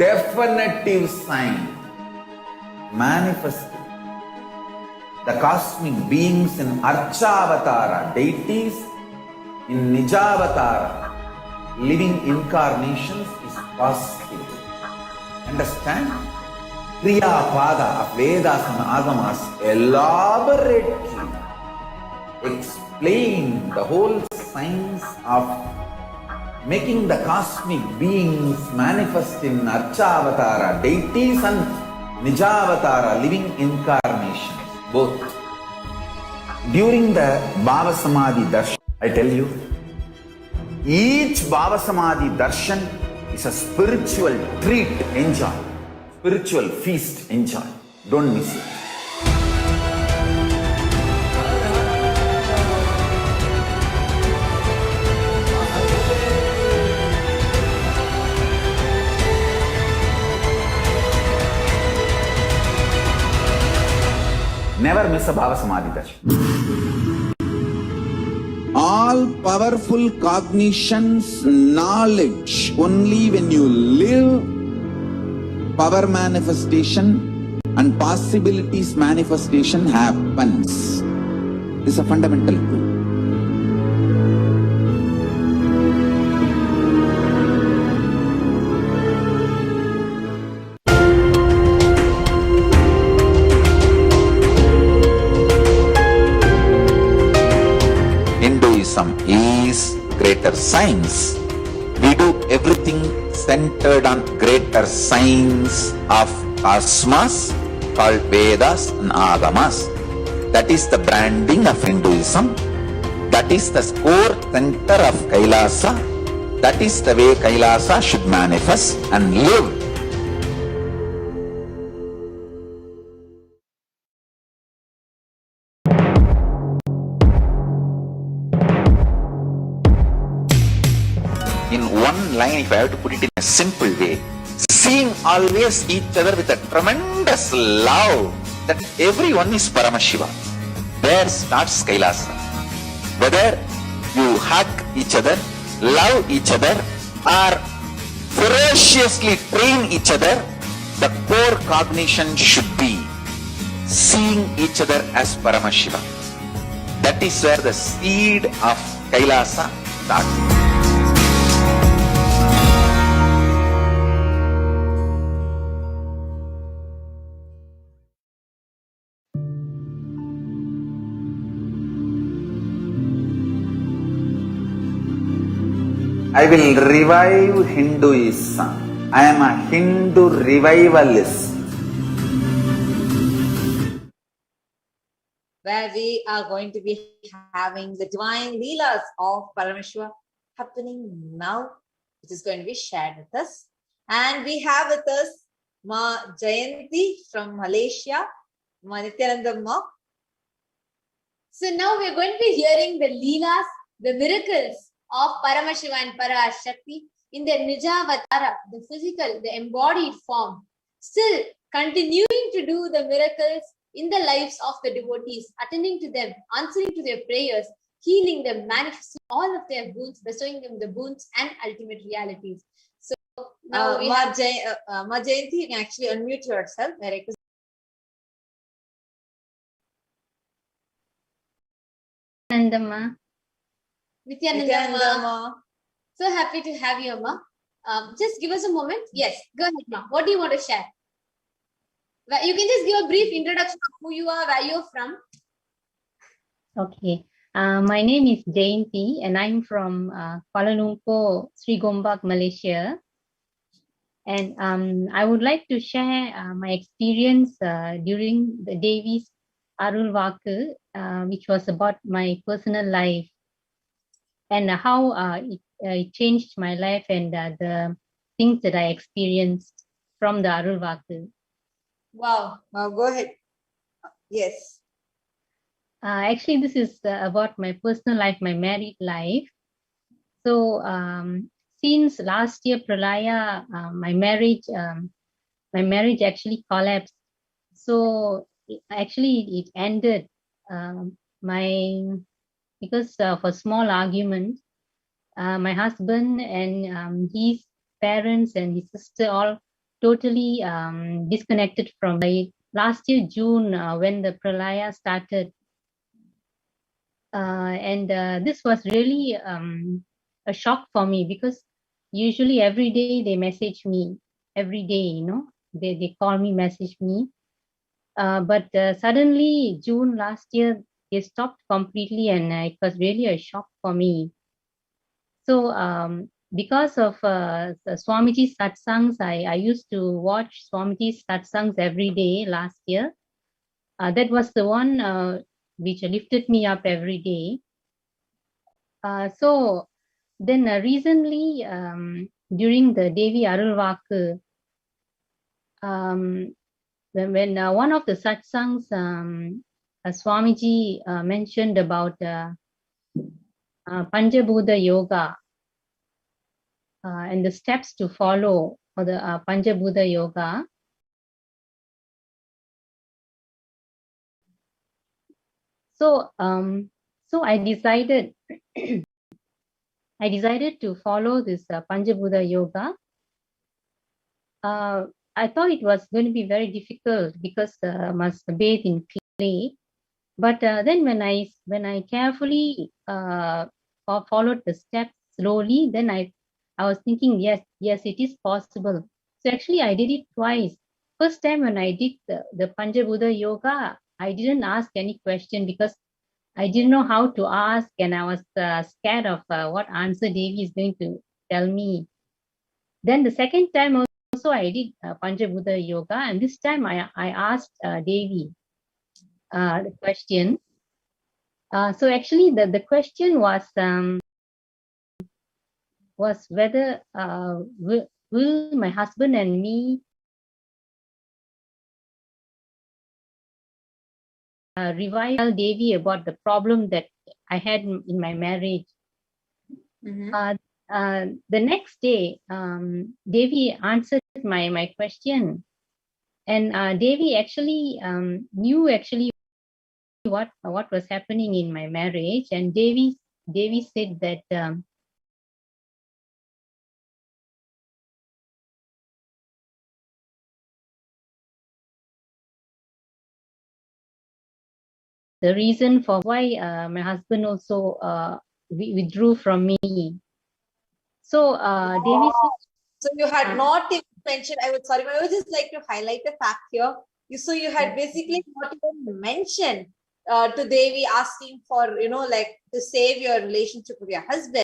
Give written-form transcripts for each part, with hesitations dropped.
definitive sign manifesting the cosmic beings in Archavatara, deities in Nijavatara, living incarnations is possible. Understand? Kriya Pada of Vedas and Agamas elaborately explain the whole science of making the cosmic beings manifest in Archavatara, deities and Nijavatara, living incarnations, both. During the Bhava Samadhi Darshan, I tell you, each Bhava Samadhi Darshan is a spiritual treat, enjoy. Spiritual feast, enjoy. Don't miss it. Never miss a Bhava Samadhi Darshan. All powerful cognitions, knowledge, only when you live power manifestation and possibilities manifestation happens. This is a fundamental truth. Hinduism is greater science. We do everything centered on greater science of cosmos called Vedas and Agamas. That is the branding of Hinduism. That is the core center of Kailasa. That is the way Kailasa should manifest and live. In one line, if I have to put it in a simple way, seeing always each other with a tremendous love that everyone is Paramashiva. There starts Kailasa. Whether you hug each other, love each other, or ferociously train each other, the core cognition should be seeing each other as Paramashiva. That is where the seed of Kailasa starts. I will revive Hinduism. I am a Hindu revivalist. Where we are going to be having the divine Leelas of Parameshwar happening now, which is going to be shared with us. And we have with us Ma Jayanti from Malaysia, Ma Nityananda Ma. So now we are going to be hearing the Leelas, the miracles of Paramashiva and Parashakti in their Nijavatara, the physical, the embodied form, still continuing to do the miracles in the lives of the devotees, attending to them, answering to their prayers, healing them, manifesting all of their boons, bestowing them the boons and ultimate realities. So now we have Ma Jayanti, you can actually unmute yourself. Nityananda Ma. So happy to have you, Ma. Just give us a moment. Yes, go ahead, Ma. What do you want to share? You can just give a brief introduction of who you are, where you're from. Okay. My name is Jayanti and I'm from Kuala Lumpur, Sri Gombak, Malaysia. And I would like to share my experience during the Devi's Arul Vaku, which was about my personal life and how it changed my life and the things that I experienced from the Arul Vaku. Wow. Go ahead. Yes. Actually, this is about my personal life, my married life. So since last year, Pralaya, my marriage actually collapsed. So it ended because of a small argument. My husband and his parents and his sister all totally disconnected from it. Last year, June, when the Pralaya started. And this was really a shock for me, because usually every day they message me, every day, they call me, message me. But suddenly, June last year, they stopped completely, and it was really a shock for me. So because of the Swamiji's satsangs, I used to watch Swamiji's satsangs every day last year. That was the one which lifted me up every day. So then recently, during the Devi Arulvaku, when one of the satsangs, Swamiji mentioned about Panjabhuta Yoga and the steps to follow for the Panjabhuta Yoga. So I decided to follow this Panjabhuta Yoga. I thought it was going to be very difficult, because must bathe in clay. But then when I carefully followed the steps slowly, then I was thinking, yes, it is possible. So actually I did it twice. First time when I did the Panjabhuta Yoga, I didn't ask any question, because I didn't know how to ask, and I was scared of what answer Devi is going to tell me. Then the second time also I did Panjabhuta Yoga, and this time I asked Devi the question. So actually the question was whether will my husband and me revive Devi about the problem that I had in my marriage. The next day, Devi answered my question, and Devi actually knew actually what was happening in my marriage, and Devi said that the reason for why my husband also withdrew from me. So Devi said, so you had not even mentioned, I would just like to highlight the fact here. You had basically not even mentioned to Devi asking for, like to save your relationship with your husband.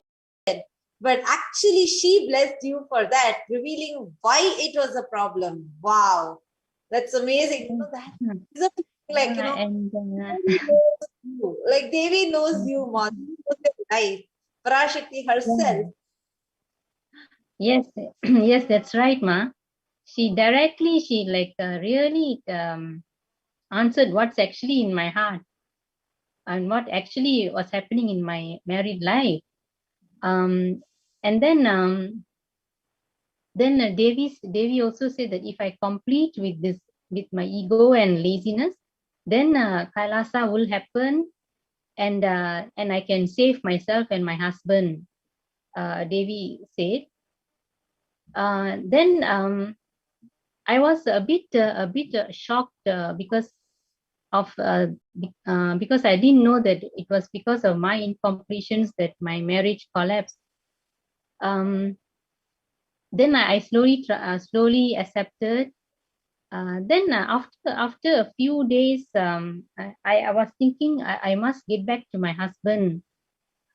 But actually she blessed you for that, revealing why it was a problem. Wow. That's amazing. That is a like, and Devi knows you. Like Devi knows you, Ma. She knows your life. Parashakti herself. yes, yes, that's right, Ma. She directly, really answered what's actually in my heart and what actually was happening in my married life. And then Devi also said that if I complete with this, with my ego and laziness, then Kailasa will happen, and I can save myself and my husband. Devi said. Then I was a bit shocked because I didn't know that it was because of my incompletions that my marriage collapsed. Then I slowly accepted. Then after a few days, I was thinking I must get back to my husband.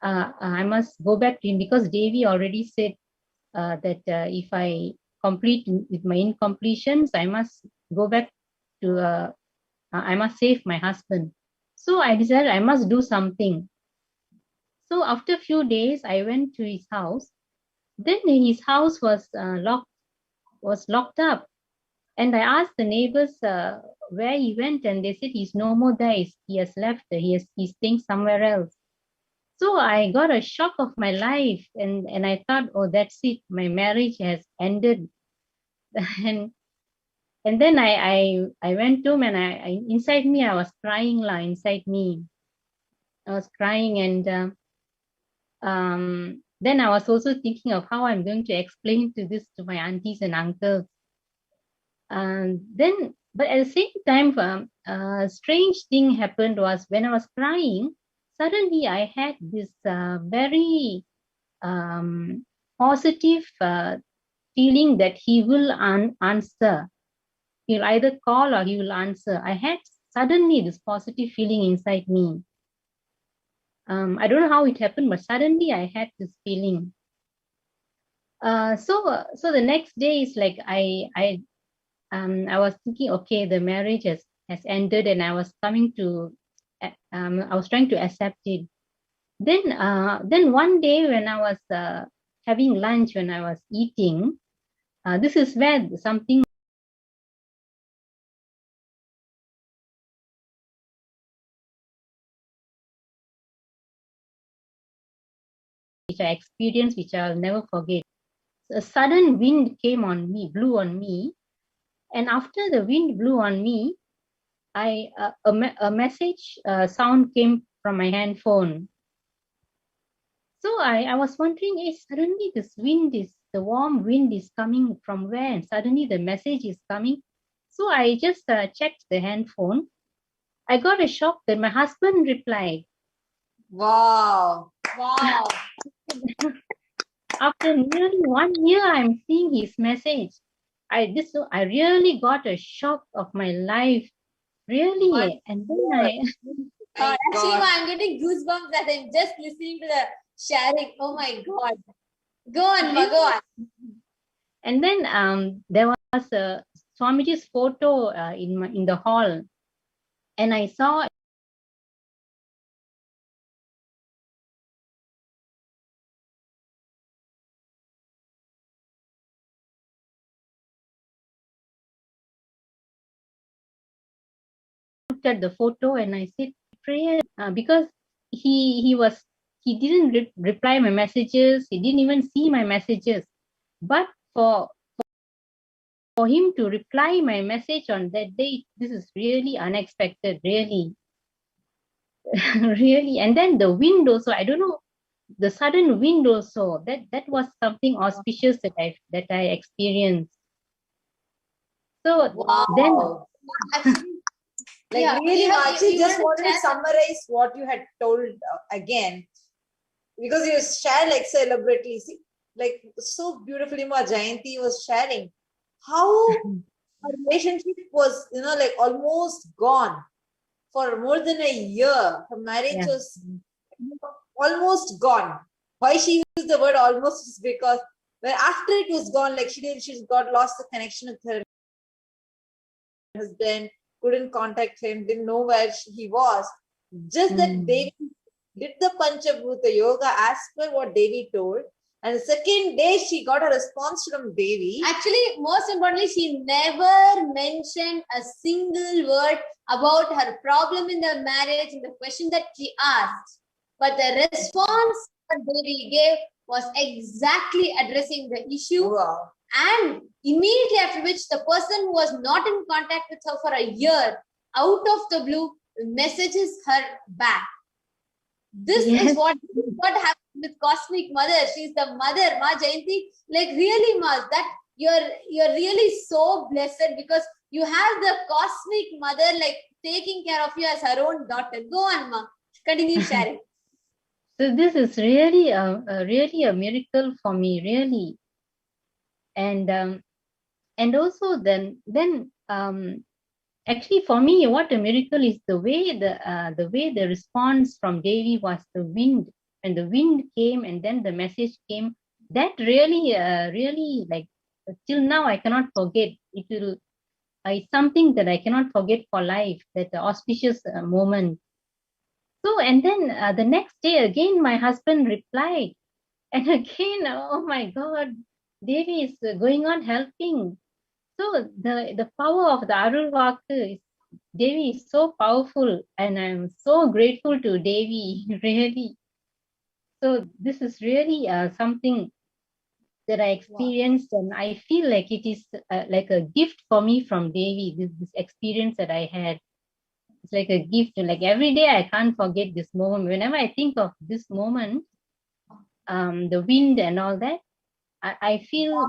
I must go back to him, because Devi already said that if I complete with my incompletions, I must go back to, I must save my husband. So I decided I must do something. So after a few days, I went to his house. Then his house was locked up. And I asked the neighbors where he went, and they said he's no more there. He has left. He's staying somewhere else. So I got a shock of my life, and I thought, oh, that's it. My marriage has ended. and then I went to him, and I inside me I was crying inside me. I was crying, and then I was also thinking of how I'm going to explain to my aunties and uncles. But at the same time, a strange thing happened was when I was crying, suddenly I had this very positive feeling that he will answer. He'll either call or he will answer. I had suddenly this positive feeling inside me. I don't know how it happened, but suddenly I had this feeling. So the next day is like I was thinking, okay, the marriage has ended, and I was trying to accept it. Then one day when I was having lunch, when I was eating, this is where something which I experienced, which I'll never forget. A sudden wind blew on me, and after the wind blew on me, a message sound came from my handphone. So I was wondering, suddenly the warm wind is coming from where? And suddenly the message is coming. So I just checked the handphone. I got a shock that my husband replied. Wow. Wow. After nearly 1 year, I'm seeing his message. I really got a shock of my life. Really. And then Actually, I'm getting goosebumps as I'm just listening to the sharing. Oh my God. Go on, Ma, go on. And then there was a Swamiji's photo in the hall, and I saw looked at the photo and I said, prayer, because he didn't reply my messages. He didn't even see my messages. But for him to reply my message on that day, this is really unexpected, really. Really. And then the wind also, I don't know, the sudden wind also, that was something auspicious that I experienced. So Wow. then Actually, Like yeah, really, you actually, just want wanted to summarize what you had told again, because you shared like so elaborately. See, like so beautifully, Ma Jayanti was sharing how her relationship was, like almost gone for more than a year. Her marriage yeah. was almost gone. Why she used the word almost is because when after it was gone, like she got lost the connection with her husband, couldn't contact him, didn't know where he was. Just that Devi did the Panchabhuta Yoga as per what Devi told. And the second day, she got a response from Devi. Actually, most importantly, she never mentioned a single word about her problem in the marriage in the question that she asked. But the response that Devi gave was exactly addressing the issue. Wow. And immediately after which, the person who was not in contact with her for a year, out of the blue, messages her back. This is what happens with Cosmic Mother. She's the mother, Ma Jayanti. Like really, Ma, that you're really so blessed because you have the Cosmic Mother like taking care of you as her own daughter. Go on, Ma. Continue sharing. So this is really a miracle for me, really. And also then actually for me, what a miracle is the way the response from Devi was the wind. When the wind came and then the message came, that really like till now I cannot forget. It's something that I cannot forget for life. That auspicious moment. So and then the next day again, my husband replied, and again, oh my God, Devi is going on helping. So the power of the Arulvaku is Devi is so powerful, and I'm so grateful to Devi, really. So this is really something that I experienced, and I feel like it is like a gift for me from Devi. This experience that I had, it's like a gift. Like every day, I can't forget this moment. Whenever I think of this moment, the wind and all that, I feel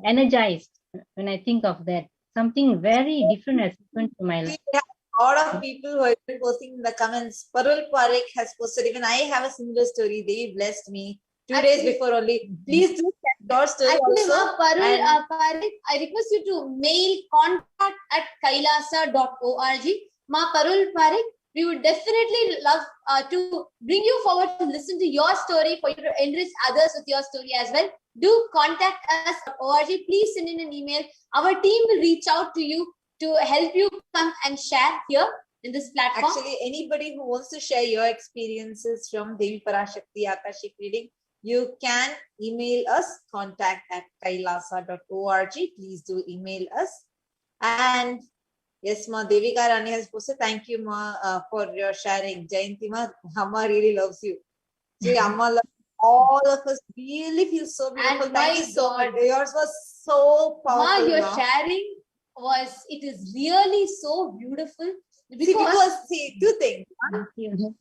energized when I think of that. something very different has happened to my We life. have a lot of people who have been posting in the comments. Parul Parekh has posted, even I have a similar story. They blessed me 2 days Actually- before only. Please do share your story Actually, also. Ma, Parul, And- Parik, I request you to mail contact@kailasa.org. Ma Parul Parik, we would definitely love to bring you forward to listen to your story, for you to enrich others with your story as well. Do contact us at org. Please send in an email. Our team will reach out to you to help you come and share here in this platform. Actually, anybody who wants to share your experiences from Devi Parashakti Akashic reading, you can email us contact@kailasa.org. Please do email us. And yes, Ma Devika Rani has posted. Thank you, Ma, for your sharing. Jayanti Ma, Amma really loves you. See, Amma loves all of us. Really feel so beautiful. And Thank my you so much. God. Yours was so Ma, powerful. your Ma. sharing it is really so beautiful. Because see, two things. Thank you.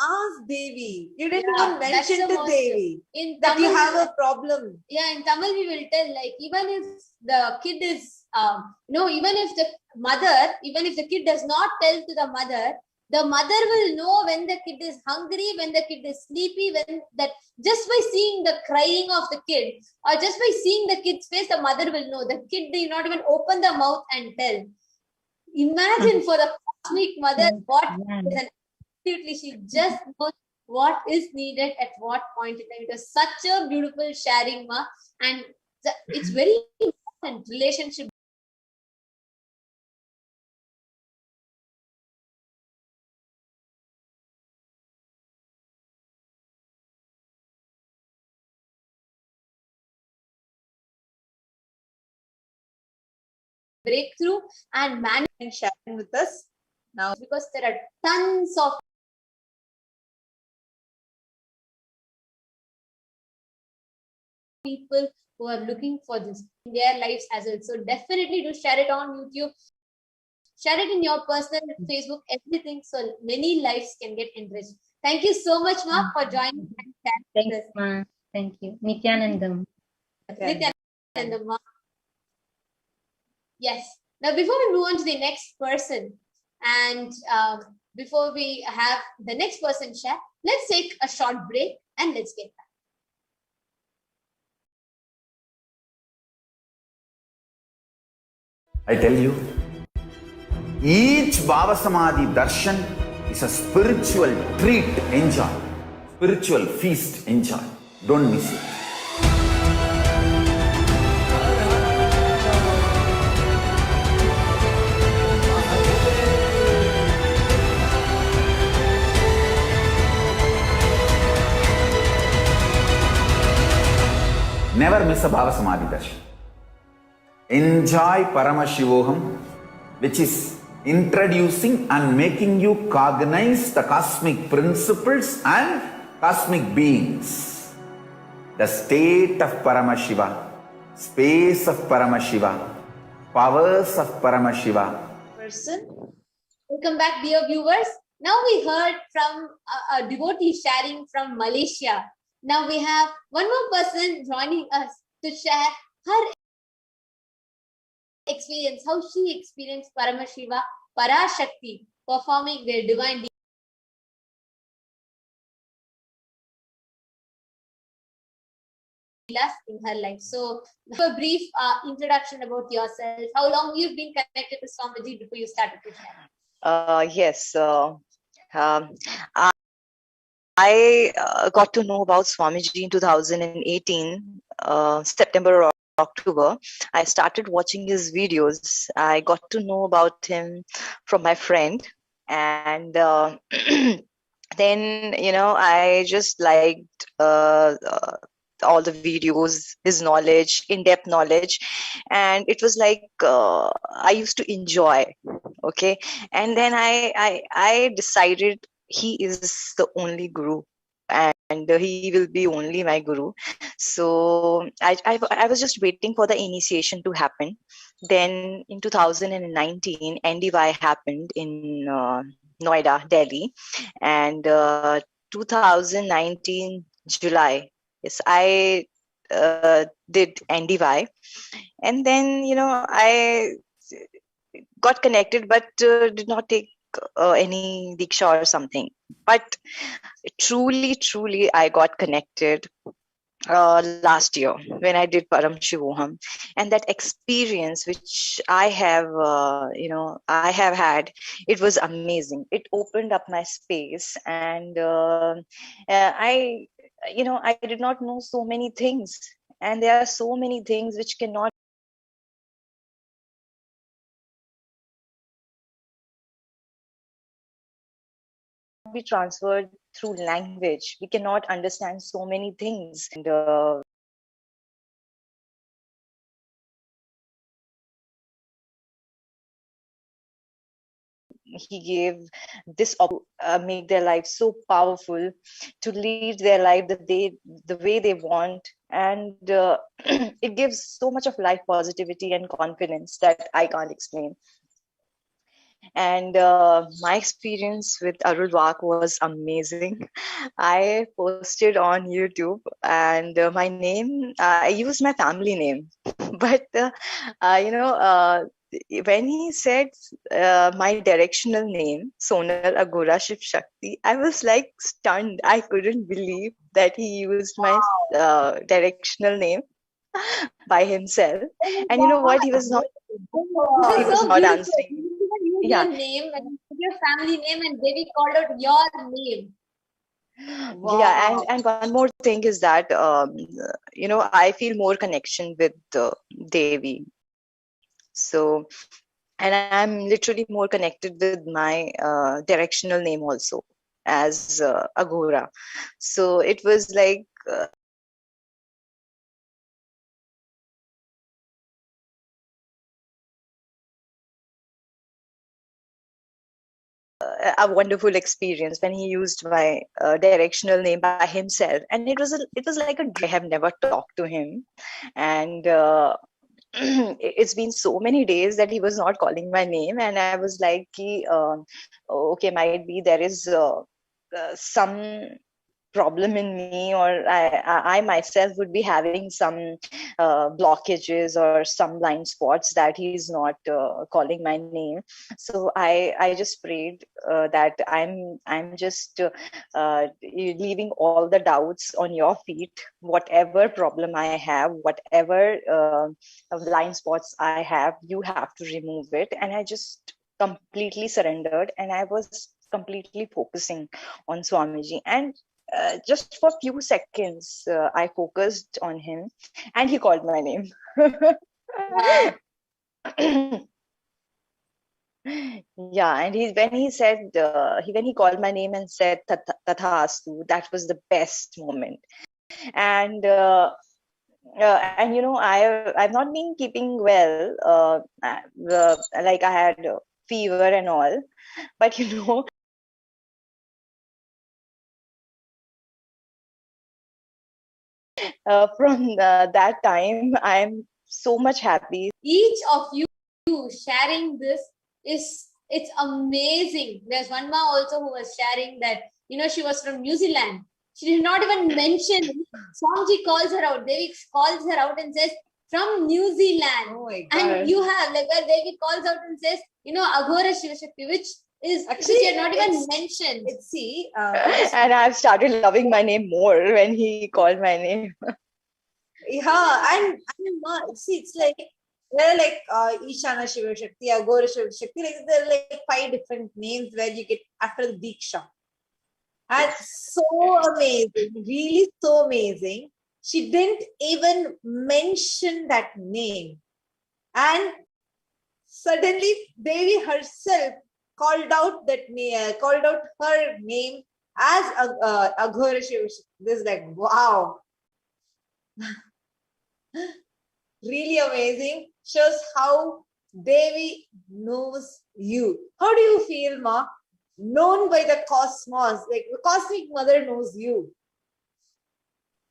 Ask Devi. You didn't Yeah, even that's mention the to most- Devi in that you Tamil, have a problem. yeah, in Tamil we will tell, like, even if the kid is even if the kid does not tell to the mother will know when the kid is hungry, when the kid is sleepy, when that, just by seeing the crying of the kid, or just by seeing the kid's face, the mother will know. The kid did not even open the mouth and tell. Imagine for the cosmic mother what Yeah. is an absolutely, she just knows what is needed at what point in time. It was such a beautiful sharing, Ma, and it's very important relationship. Breakthrough and manage And sharing with us now. because there are tons of people who are looking for this in their lives as well. So definitely do share it on YouTube, share it in your personal Facebook, everything, so many lives can get enriched. Thank you so much, Ma, for joining and sharing Thanks, this. Ma. Thank you. Nityanandam. Nityananda, Ma. Yes. Now, before we move on to the next person, and before we have the next person share, let's take a short break and let's get back. I tell you, each Bhava Samadhi darshan is a spiritual treat. Enjoy. Spiritual feast. Enjoy. Don't miss it. Never miss a Bhava Samadhi darshan. Enjoy Paramashivoham, which is introducing and making you cognize the cosmic principles and cosmic beings. The state of Paramashiva, space of Paramashiva, powers of Paramashiva. Person. Welcome back, dear viewers. Now we heard from a devotee sharing from Malaysia. Now we have one more person joining us to share her experience, how she experienced Paramashiva, Parashakti, performing their divine leelas in her life. So, a brief introduction about yourself, how long you've been connected to Swamiji before you started to share. Yes. I got to know about Swamiji in 2018, September or October. I started watching his videos. I got to know about him from my friend, and then I just liked all the videos, his knowledge, in-depth knowledge, and it was like I used to enjoy. Okay, and then I decided he is the only guru, and he will be only my guru. So I was just waiting for the initiation to happen. Then in 2019, NDY happened in Noida, Delhi, and 2019 July, yes, I did NDY, and then I got connected, but did not take any diksha or something. But truly, I got connected last year when I did Param Shivoham, and that experience which I have, I have had, it was amazing. It opened up my space, and I did not know so many things, and there are so many things which cannot be transferred through language. We cannot understand so many things, and he gave this make their life so powerful, to lead their life the way they want, and it gives so much of life positivity and confidence that I can't explain. And my experience with Arul Wak was amazing. I posted on YouTube, and my name, I used my family name. But, when he said my directional name, Sonal Agora Shiv Shakti, I was like stunned. I couldn't believe that he used my directional name by himself. And you know what? He was not. This He is was so not beautiful. answering. You didn't use Yeah. your name and your family name, and Devi called out your name. Yeah, and one more thing is that I feel more connection with Devi. So, and I'm literally more connected with my directional name also, as Aghora. So it was like a wonderful experience when he used my directional name by himself, and it was like a dream. I have never talked to him, and it's been so many days that he was not calling my name, and I was like, okay, might be there is some problem in me, or I myself would be having some blockages or some blind spots that he's not calling my name. So I just prayed that I'm just leaving all the doubts on your feet. Whatever problem I have, whatever blind spots I have, you have to remove it. And I just completely surrendered, and I was completely focusing on Swamiji. And just for a few seconds, I focused on him, and he called my name. Wow. Yeah, and when he said when he called my name and said Tathastu, that was the best moment. And I've not been keeping well, like I had fever and all, but from that time, I'm so much happy. Each of you sharing this it's amazing. There's one ma also who was sharing that she was from New Zealand. She did not even mention. Swamiji calls her out. Devi calls her out and says from New Zealand. Oh my God. And you have like where Devi calls out and says Aghora Shiva Shakti, which Actually, you had not even mentioned. See, And I've started loving my name more when he called my name. yeah, and see, it's like they're like Ishana Shiva Shakti, Agora Shiva Shakti. Like there are like 5 different names where you get after the Diksha. And so amazing, really so amazing. She didn't even mention that name, and suddenly Devi herself called out that name, called out her name as Aghora Shiva Shakti. This is like wow. Really amazing. Shows how Devi knows you. How do you feel, Ma? Known by the cosmos, like the cosmic mother knows you.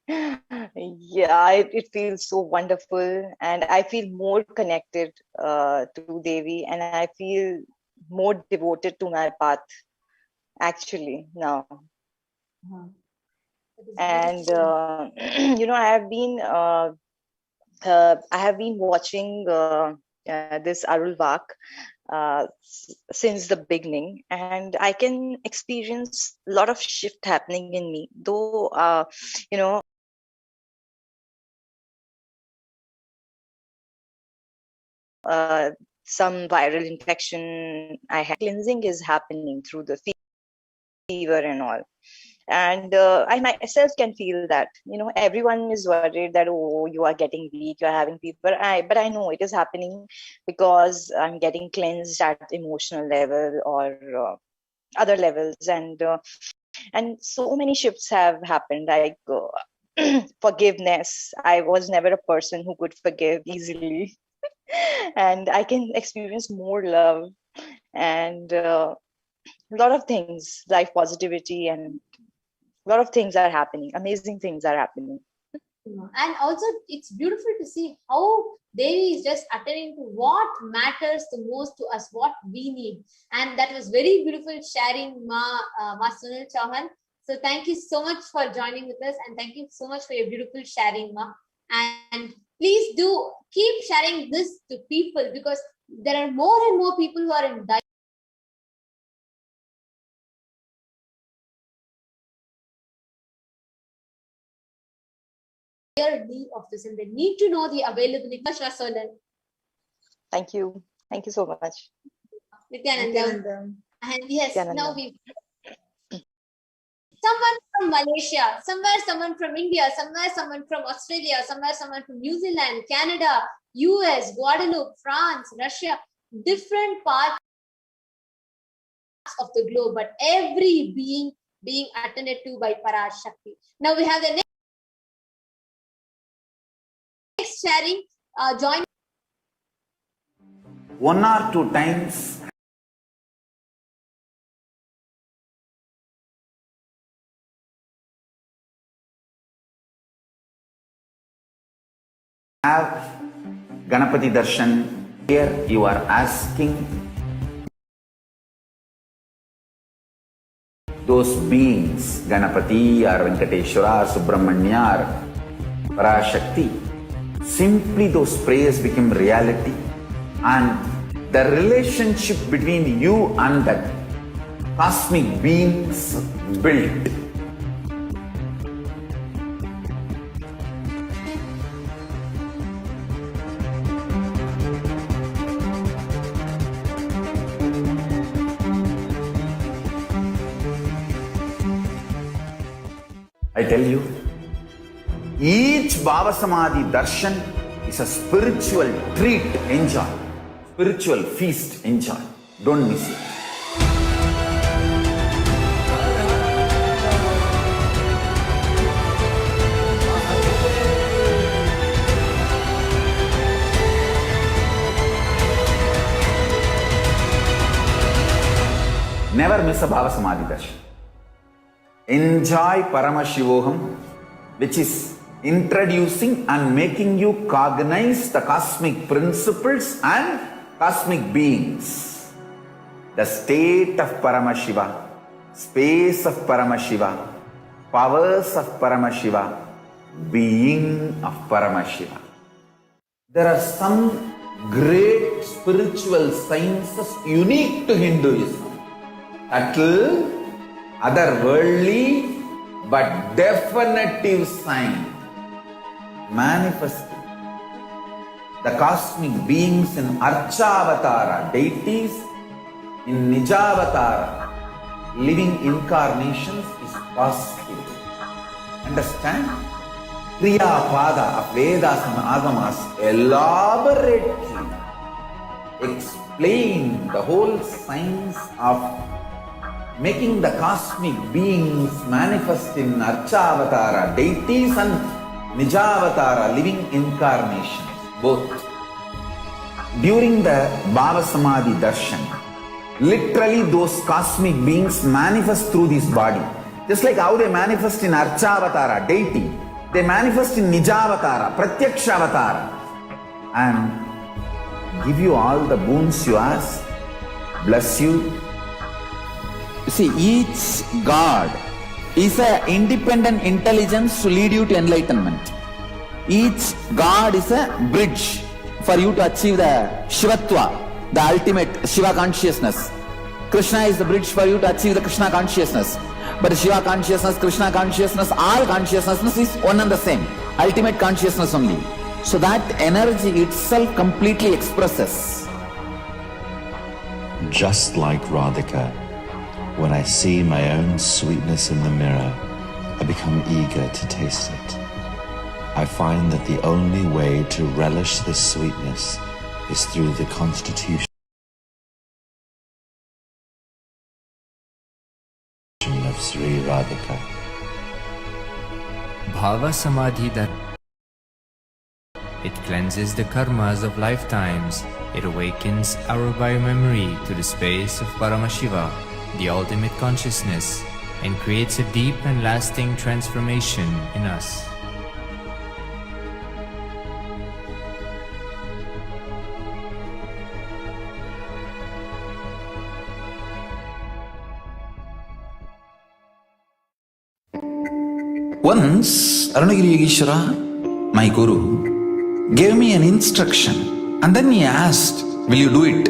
Yeah, it feels so wonderful, and I feel more connected to Devi, and I feel more devoted to my path actually now. And I have been watching this Arulvak since the beginning, and I can experience a lot of shift happening in me. Though, you know, some viral infection I had, cleansing is happening through the fever and all. And I myself can feel that, you know, everyone is worried that, oh, you are getting weak, you're having fever. But I know it is happening because I'm getting cleansed at emotional level or other levels. And so many shifts have happened, like forgiveness. I was never a person who could forgive easily. And I can experience more love and a lot of things, life positivity, and a lot of things are happening. Amazing things are happening. And also, it's beautiful to see how Devi is just attending to what matters the most to us, what we need. And that was very beautiful sharing, Ma Sunil Chauhan. So thank you so much for joining with us, and thank you so much for your beautiful sharing, Ma. And please do keep sharing this to people, because there are more and more people who are in dire need of this, and they need to know the availability. Thank you. Thank you so much. Nityanandam. And yes, Nityanandam. now we someone from Malaysia, someone from India, someone from Australia, someone from New Zealand, Canada, US, Guadeloupe, France, Russia, different parts of the globe, but every being attended to by Parashakti. Now we have the next sharing. Join. One or two times have Ganapati Darshan. Here you are asking those beings, Ganapati or Venkateshwara, Subramanya or Parashakti, simply those prayers become reality, and the relationship between you and that cosmic beings built. I tell you, each Bhava Samadhi Darshan is a spiritual treat. Enjoy. Spiritual feast. Enjoy. Don't miss it. Never miss a Bhava Samadhi Darshan. Enjoy Paramashivoham, which is introducing and making you cognize the cosmic principles and cosmic beings. The state of Paramashiva, space of Paramashiva, powers of Paramashiva, being of Paramashiva. There are some great spiritual sciences unique to Hinduism. Subtle, otherworldly, but definitive sign manifesting the cosmic beings in Archavatara, deities, in Nijavatara, living incarnations is possible. Understand? Kriya Pada of Vedas and Agamas elaborately explain the whole science of making the cosmic beings manifest in Archavatara, deities, and Nijavatara, living incarnations, both. During the Bhava Samadhi Darshan, literally those cosmic beings manifest through this body. Just like how they manifest in Archavatara, deity, they manifest in Nijavatara, Pratyakshavatara, and give you all the boons you ask, bless you. See, each God is an independent intelligence to lead you to enlightenment. Each God is a bridge for you to achieve the Shivatva, the ultimate Shiva consciousness. Krishna is the bridge for you to achieve the Krishna consciousness. But Shiva consciousness, Krishna consciousness, all consciousness is one and the same. Ultimate consciousness only. So that energy itself completely expresses. Just like Radhika, when I see my own sweetness in the mirror, I become eager to taste it. I find that the only way to relish this sweetness is through the constitution of Sri Radhika. Bhava Samadhi, that it cleanses the karmas of lifetimes. It awakens our biomemory to the space of Paramashiva, the ultimate consciousness, and creates a deep and lasting transformation in us. Once, Arunagiri Yogeshwara, my guru, gave me an instruction and then he asked, will you do it?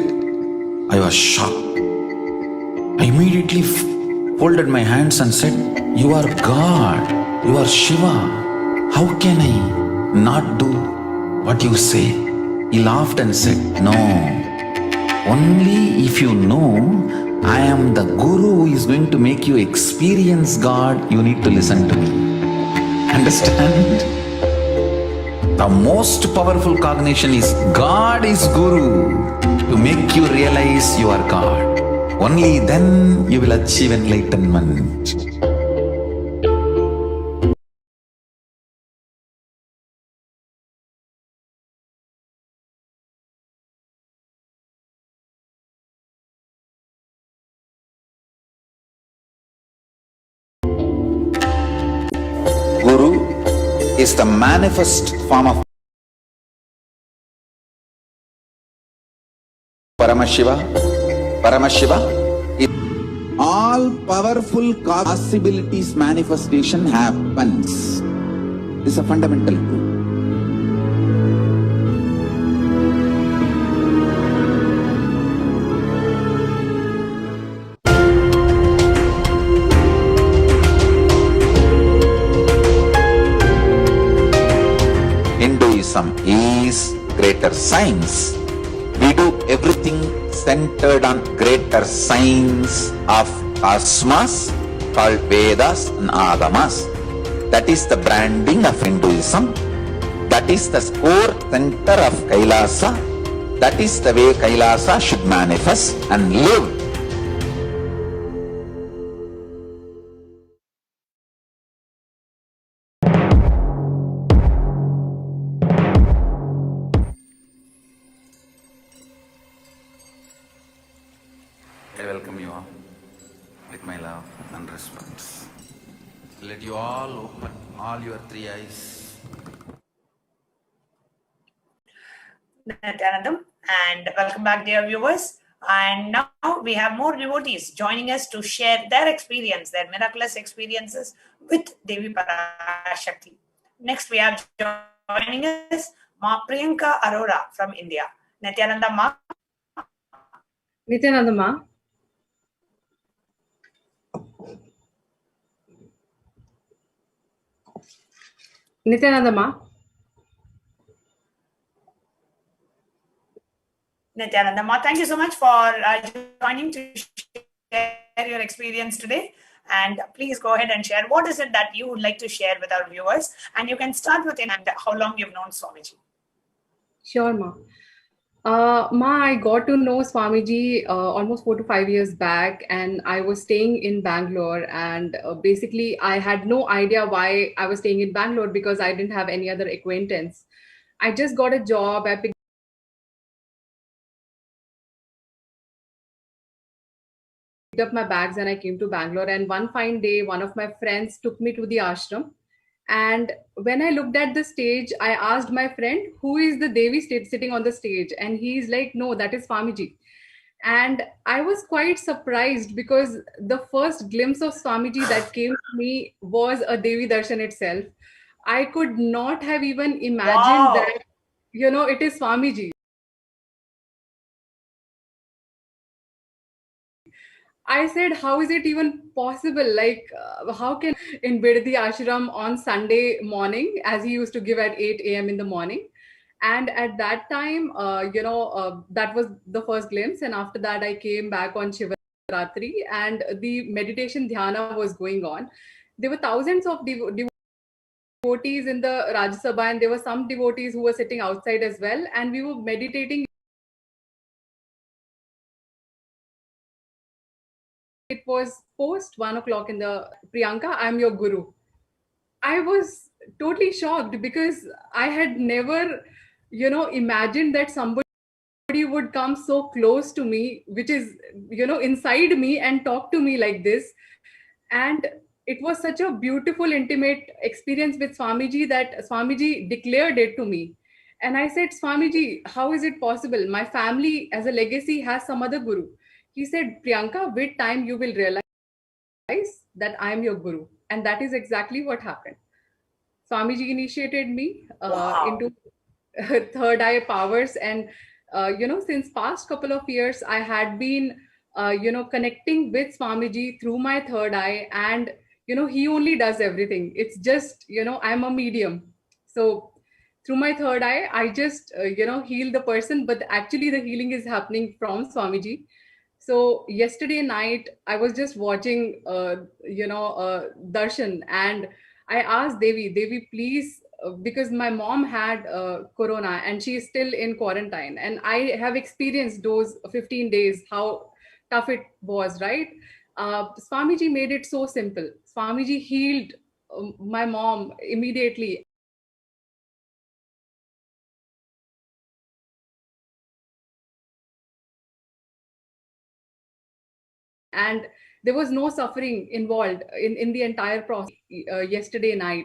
I was shocked. I immediately folded my hands and said, you are God, you are Shiva. How can I not do what you say? He laughed and said, no, only if you know I am the guru who is going to make you experience God, you need to listen to me. Understand? The most powerful cognition is God is Guru to make you realize you are God. Only then you will achieve enlightenment. Guru is the manifest form of Paramashiva. Paramashiva is all powerful possibilities manifestation happens. This is a fundamental truth. Hinduism is greater science. We do everything centered on greater science of cosmos called Vedas and Agamas. That is the branding of Hinduism. That is the core center of Kailasa. That is the way Kailasa should manifest and live. I welcome you all with my love and respect. Let you all open all your three eyes. Nityanandam, and welcome back, dear viewers. And now we have more devotees joining us to share their experience, their miraculous experiences with Devi Parashakti. Next, we have joining us Ma Priyanka Arora from India. Nityananda Ma. Nityananda Ma. Nityananda Ma. Nityananda Ma, thank you so much for joining to share your experience today. And please go ahead and share what is it that you would like to share with our viewers. And you can start with how long you've known Swamiji. Sure, Ma. Ma, I got to know Swamiji almost 4 to 5 years back, and I was staying in Bangalore, and basically I had no idea why I was staying in Bangalore because I didn't have any other acquaintance. I just got a job. I picked up my bags and I came to Bangalore, and one fine day, one of my friends took me to the ashram. And when I looked at the stage, I asked my friend, who is the Devi sitting on the stage? And he's like, no, that is Swamiji. And I was quite surprised because the first glimpse of Swamiji that came to me was a Devi Darshan itself. I could not have even imagined that. it is Swamiji. I said, how is it even possible? Like, how can in Bidadi Ashram on Sunday morning, as he used to give at 8 a.m. in the morning. And at that time, that was the first glimpse. And after that, I came back on Shivaratri and the meditation dhyana was going on. There were thousands of devotees in the Rajya Sabha, and there were some devotees who were sitting outside as well. And we were meditating. It was post 1 o'clock in the Priyanka, I'm your guru. I was totally shocked because I had never, imagined that somebody would come so close to me, which is, inside me and talk to me like this. And it was such a beautiful, intimate experience with Swamiji that Swamiji declared it to me. And I said, Swamiji, how is it possible? My family as a legacy has some other guru. He said, Priyanka, with time you will realize that I am your guru. And that is exactly what happened. Swamiji initiated me into third eye powers. And, since past couple of years, I had been, connecting with Swamiji through my third eye. And, he only does everything. It's just, I'm a medium. So through my third eye, I just, heal the person. But actually the healing is happening from Swamiji. So yesterday night, I was just watching, Darshan, and I asked Devi, please, because my mom had corona and she is still in quarantine, and I have experienced those 15 days, how tough it was, right? Swamiji made it so simple. Swamiji healed my mom immediately. And there was no suffering involved in the entire process yesterday night.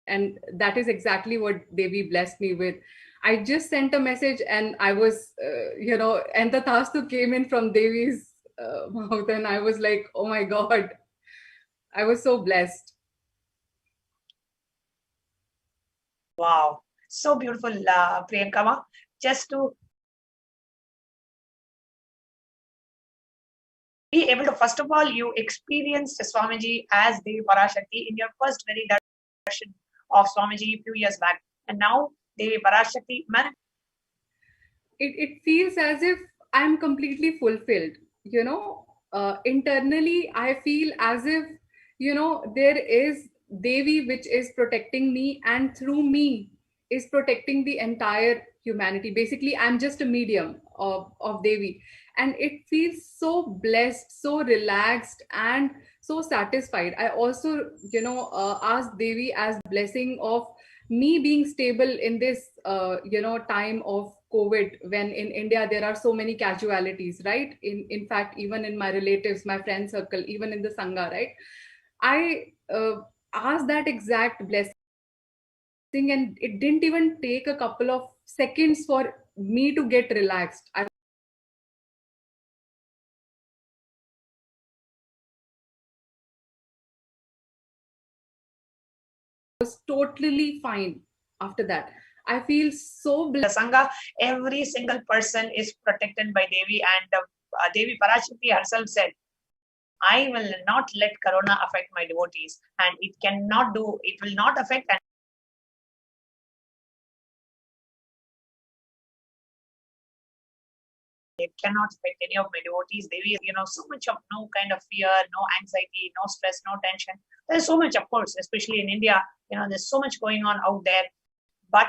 And that is exactly what Devi blessed me with. I just sent a message and I was, and the tastu came in from Devi's mouth, and I was like, oh my God, I was so blessed. Wow, so beautiful, Priyankama. Just to be able to, first of all, you experienced Swamiji as Devi Parashakti in your first very darshan of Swamiji a few years back. And now Devi Parashakti, it feels as if I'm completely fulfilled. Internally, I feel as if, there is Devi which is protecting me, and through me is protecting the entire humanity. Basically, I'm just a medium of Devi. And it feels so blessed, so relaxed, and so satisfied. I also, asked Devi as blessing of me being stable in this, time of COVID, when in India there are so many casualties, right? In fact, even in my relatives, my friend circle, even in the Sangha, right? I asked that exact blessing, and it didn't even take a couple of seconds for me to get relaxed. I was totally fine after that. I feel so blessed. The Sangha, every single person is protected by Devi, and Devi Parashakti herself said, I will not let Corona affect my devotees, and it will not affect. And it cannot affect any of my devotees. Devi, so much of no kind of fear, no anxiety, no stress, no tension. There's so much, of course, especially in India, there's so much going on out there. But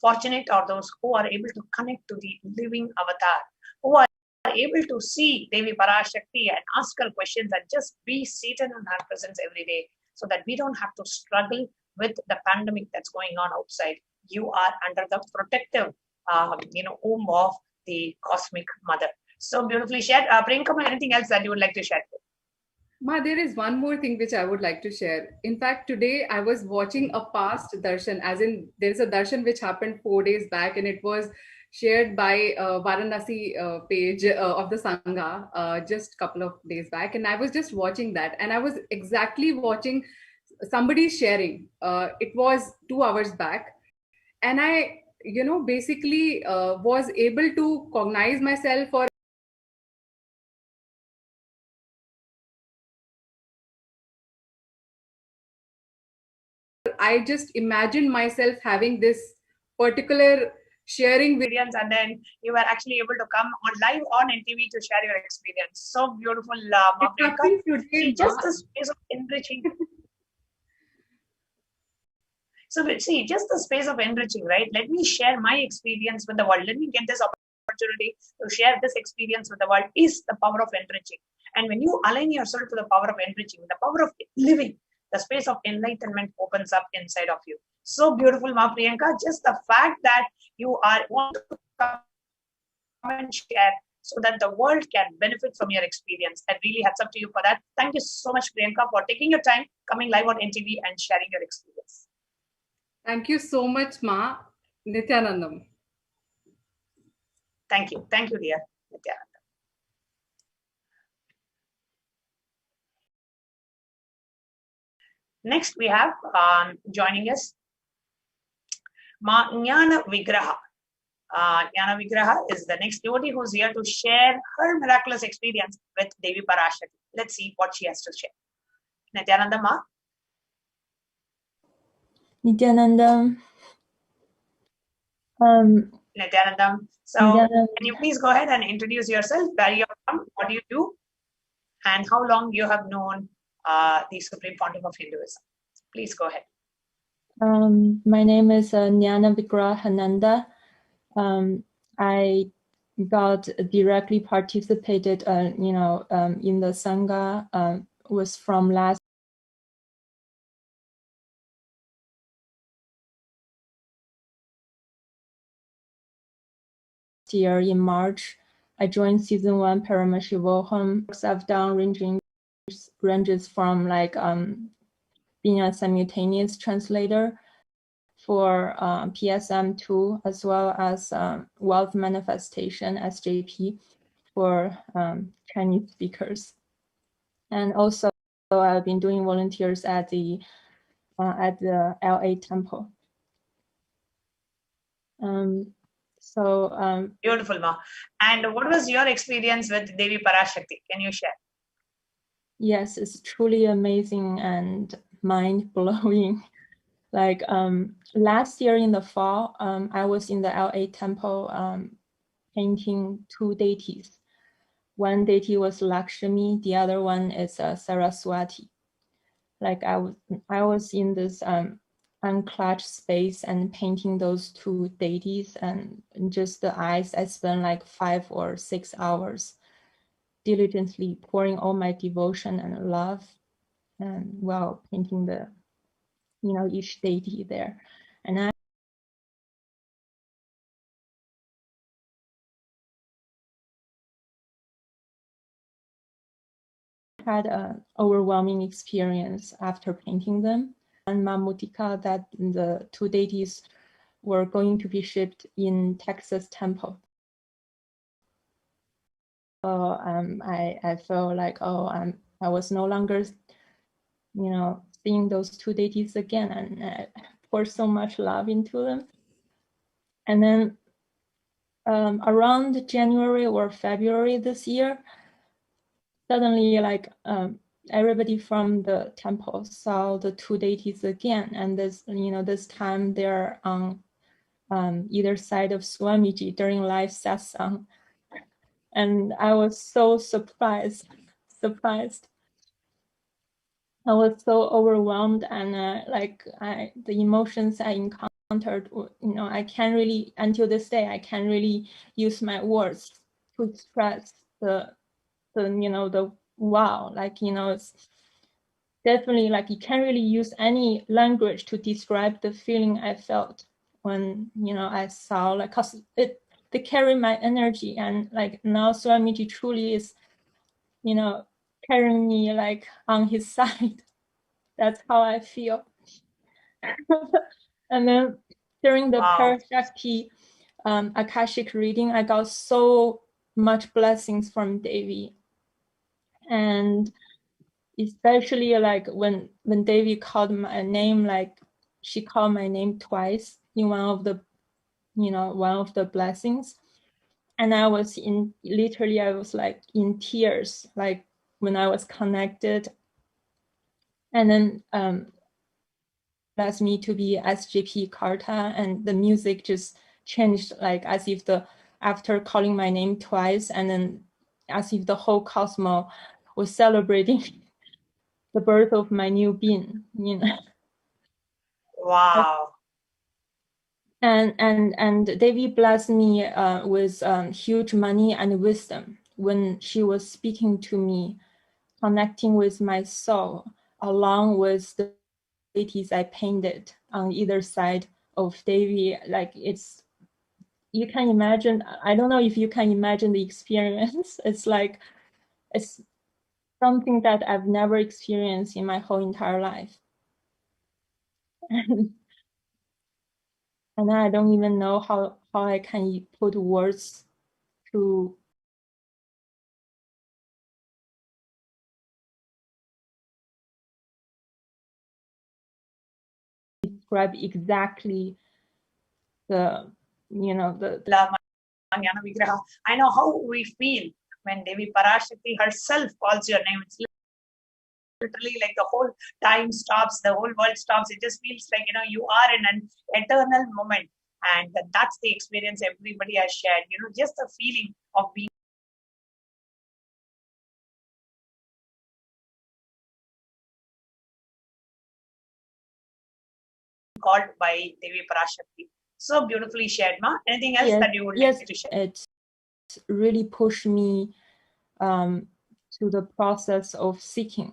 fortunate are those who are able to connect to the living avatar, who are able to see Devi Parashakti and ask her questions and just be seated in her presence every day, so that we don't have to struggle with the pandemic that's going on outside. You are under the protective, womb of the cosmic mother. So beautifully shared. Priyankama, anything else that you would like to share? Ma, there is one more thing which I would like to share. In fact, today I was watching a past darshan, as in there's a darshan which happened 4 days back, and it was shared by Varanasi page of the Sangha just a couple of days back. And I was just watching that, and I was exactly watching somebody's sharing. It was 2 hours back, and I, basically was able to cognize myself, or I just imagined myself having this particular sharing with. Experience, and then you were actually able to come on live on NTV to share your experience. So beautiful, It Priyanka. happened today, See, just Ma. the space of enriching. So see, just the space of enriching, right? Let me share my experience with the world. Let me get this opportunity to share this experience with the world is the power of enriching. And when you align yourself to the power of enriching, the power of living, the space of enlightenment opens up inside of you. So beautiful, Ma Priyanka. Just the fact that you are want to come and share so that the world can benefit from your experience. That really hats up to you for that. Thank you so much, Priyanka, for taking your time, coming live on NTV and sharing your experience. Thank you so much, Ma. Nityanandam. Thank you, dear Nityananda. Next, we have joining us Ma Jnana Vigraha. Jnana Vigraha is the next devotee who's here to share her miraculous experience with Devi Parashakti. Let's see what she has to share. Nityananda Ma. Nityanandam. Nityanandam. So, Nityanandam. can you please go ahead and introduce yourself, where you're from, what do you do, and how long you have known the Supreme Pontiff of Hinduism? Please go ahead. My name is Jnana Vigrahananda. I got directly participated, in the Sangha, was from last year in March. I joined season 1 Paramashivoham. I've done ranges from like being a simultaneous translator for PSM2, as well as Wealth Manifestation, SJP, for Chinese speakers. And also I've been doing volunteers at the LA temple. Beautiful, Ma. And what was your experience with Devi Parashakti? Can you share? Yes, it's truly amazing and mind-blowing. Like last year in the fall, I was in the LA temple painting 2 deities. One deity was Lakshmi, the other one is Saraswati. Like I was in this unclutched space and painting those 2 deities, and just the eyes, I spent like 5 or 6 hours diligently pouring all my devotion and love, and while painting the, each deity there. And I had an overwhelming experience after painting them. And Mamutika, that the 2 deities were going to be shipped in Texas temple. So I felt like, I was no longer, seeing those 2 deities again, and I poured so much love into them. And then around January or February this year, suddenly, like everybody from the temple saw the 2 deities again, and this time they're on either side of Swamiji during live satsang, and I was so surprised. I was so overwhelmed, and the emotions I encountered, I can't really, until this day, I can't really use my words to express the wow, it's definitely like you can't really use any language to describe the feeling I felt when, I saw, like, cause they carry my energy, and like now Swamiji truly is, carrying me like on his side. That's how I feel. And then during the Parashakti Akashic reading, I got so much blessings from Devi. And especially like when Devi called my name, like she called my name twice in one of the blessings, and I was like in tears, like when I was connected. And then asked me to be SJP Karta, and the music just changed, like as if after calling my name twice, and then as if the whole cosmos was celebrating the birth of my new being, Wow. And Devi blessed me with huge money and wisdom when she was speaking to me, connecting with my soul, along with the deities I painted on either side of Devi. Like you can imagine, I don't know if you can imagine the experience. It's something that I've never experienced in my whole entire life. And I don't even know how I can put words to describe exactly the Jnana Vigraha. I know how we feel when Devi Parashakti herself calls your name. It's literally like the whole time stops, the whole world stops. It just feels like, you are in an eternal moment. And that's the experience everybody has shared, just the feeling of being called by Devi Parashakti. So beautifully shared, Ma. Anything else that you would like to share? It really pushed me to the process of seeking.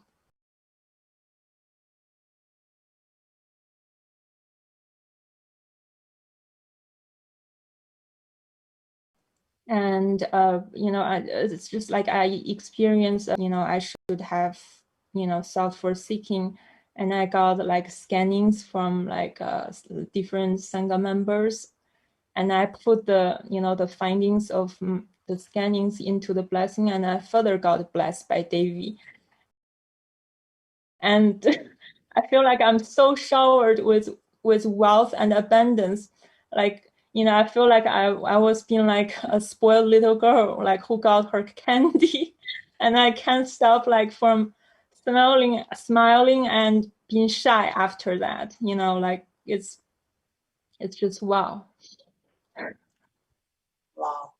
And it's just like I experienced, I should have, sought for seeking, and I got like scannings from like different Sangha members, and I put the findings of the scannings into the blessing, and I further got blessed by Devi. And I feel like I'm so showered with wealth and abundance. Like, I feel like I was being like a spoiled little girl, like who got her candy. And I can't stop like from smiling and being shy after that, like it's just wow. Wow.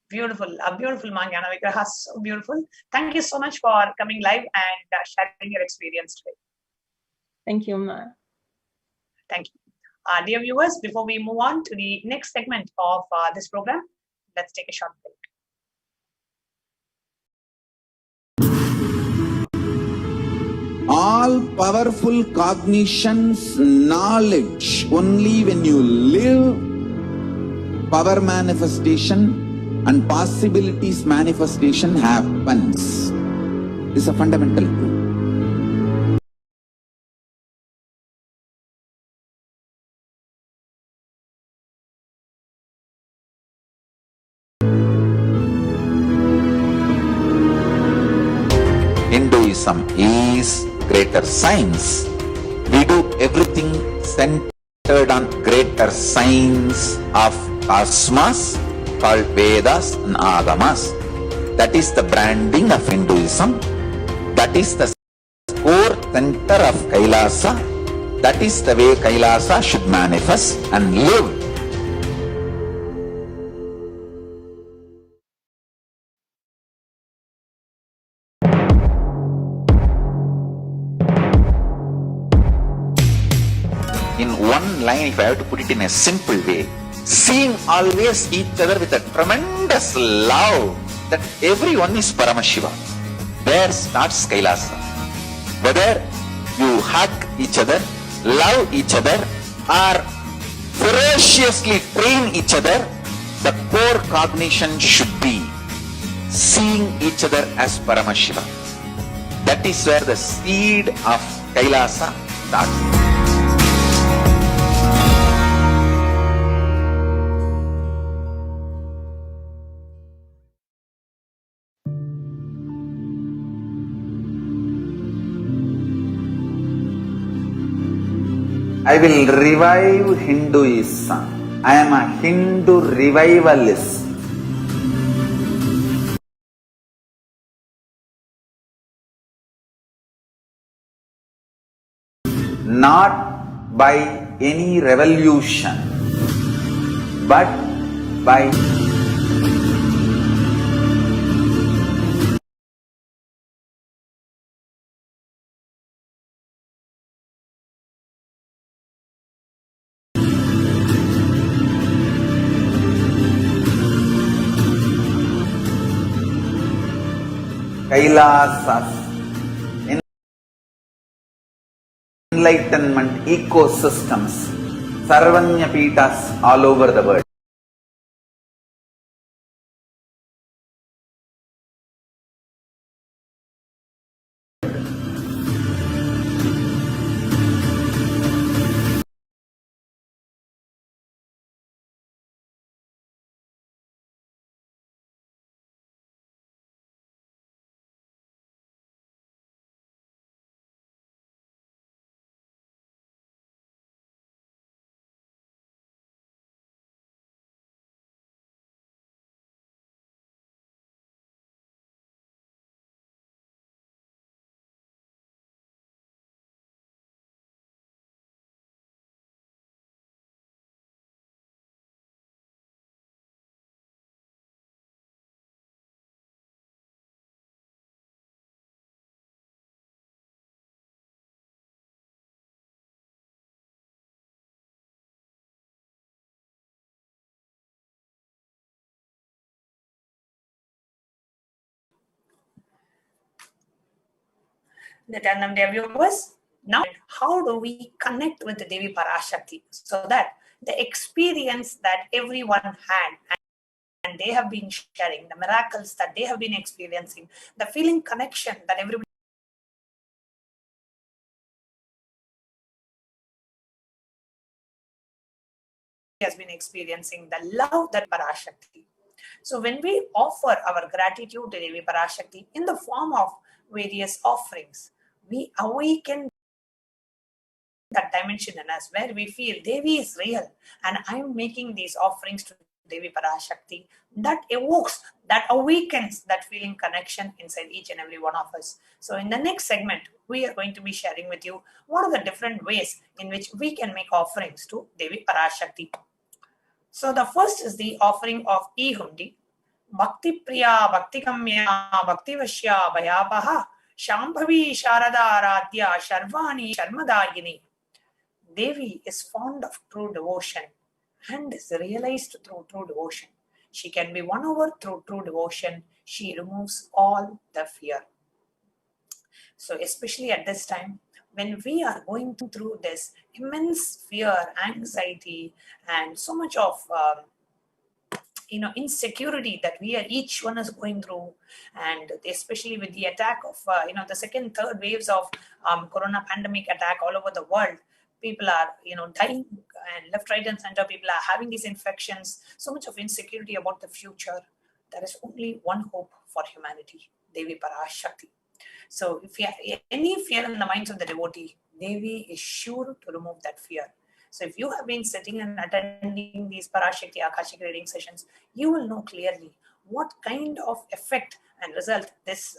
Beautiful. A beautiful Jnana Vigraha. So beautiful. Thank you so much for coming live and sharing your experience today. Thank you, Ma. Thank you. Dear viewers, before we move on to the next segment of this program, let's take a short break. All powerful cognitions, knowledge, only when you live, power manifestation and possibilities manifestation happens. This is a fundamental truth. Hinduism is greater science. We do everything centered on greater science of cosmos called Vedas and Agamas. That is the branding of Hinduism. That is the core center of Kailasa. That is the way Kailasa should manifest and live. In one line, if I have to put it in a simple way, seeing always each other with a tremendous love that everyone is Paramashiva. There starts Kailasa. Whether you hug each other, love each other, or ferociously train each other, the core cognition should be seeing each other as Paramashiva. That is where the seed of Kailasa starts. I will revive Hinduism. I am a Hindu revivalist. Not by any revolution, but by Kailasas, enlightenment ecosystems, Sarvanya Pitas all over the world. The Dhanam dear viewers. Now, how do we connect with the Devi Parashakti so that the experience that everyone had and they have been sharing, the miracles that they have been experiencing, the feeling connection that everybody has been experiencing, the love that Parashakti. So when we offer our gratitude to Devi Parashakti in the form of various offerings, we awaken that dimension in us where we feel Devi is real and I'm making these offerings to Devi Parashakti. That evokes, that awakens that feeling connection inside each and every one of us. So in the next segment, we are going to be sharing with you what are the different ways in which we can make offerings to Devi Parashakti. So the first is the offering of e-hundi. Bhakti Priya, Bhakti Kamya, Bhakti Vashya, Bhayapaha, Shambhavi Sharada Aradhya, Sharvani Sharmadayini. Devi is fond of true devotion and is realized through true devotion. She can be won over through true devotion. She removes all the fear. So especially at this time, when we are going through this immense fear, anxiety, and so much of insecurity that each one is going through, and especially with the attack of the second, third waves of corona pandemic attack all over the world, people are dying, and left, right, and center people are having these infections. So much of insecurity about the future. There is only one hope for humanity: Devi Parashakti. So if you have any fear in the minds of the devotee, Devi is sure to remove that fear. So if you have been sitting and attending these Parashakti Akashic reading sessions, you will know clearly what kind of effect and result this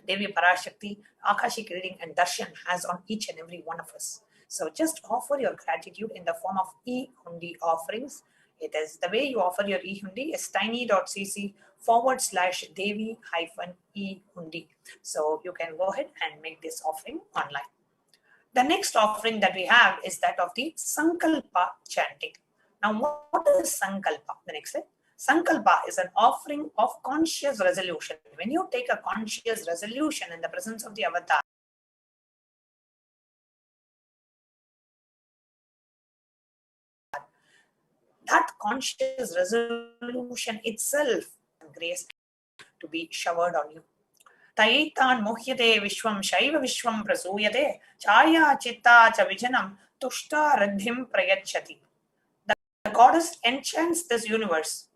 Devi Parashakti Akashic reading and darshan has on each and every one of us. So just offer your gratitude in the form of e-hundi offerings. It is the way you offer your e-hundi is tiny.cc/Devi-e-hundi. So you can go ahead and make this offering online. The next offering that we have is that of the Sankalpa chanting. Now, what is Sankalpa? The next slide. Sankalpa is an offering of conscious resolution. When you take a conscious resolution in the presence of the avatar, that conscious resolution itself grace to be showered on you. Taitan mohyate vishwam shaiva vishwam prasuyate chaya chitta cha vijanam tushta radhim prayachati. The goddess enchants this universe.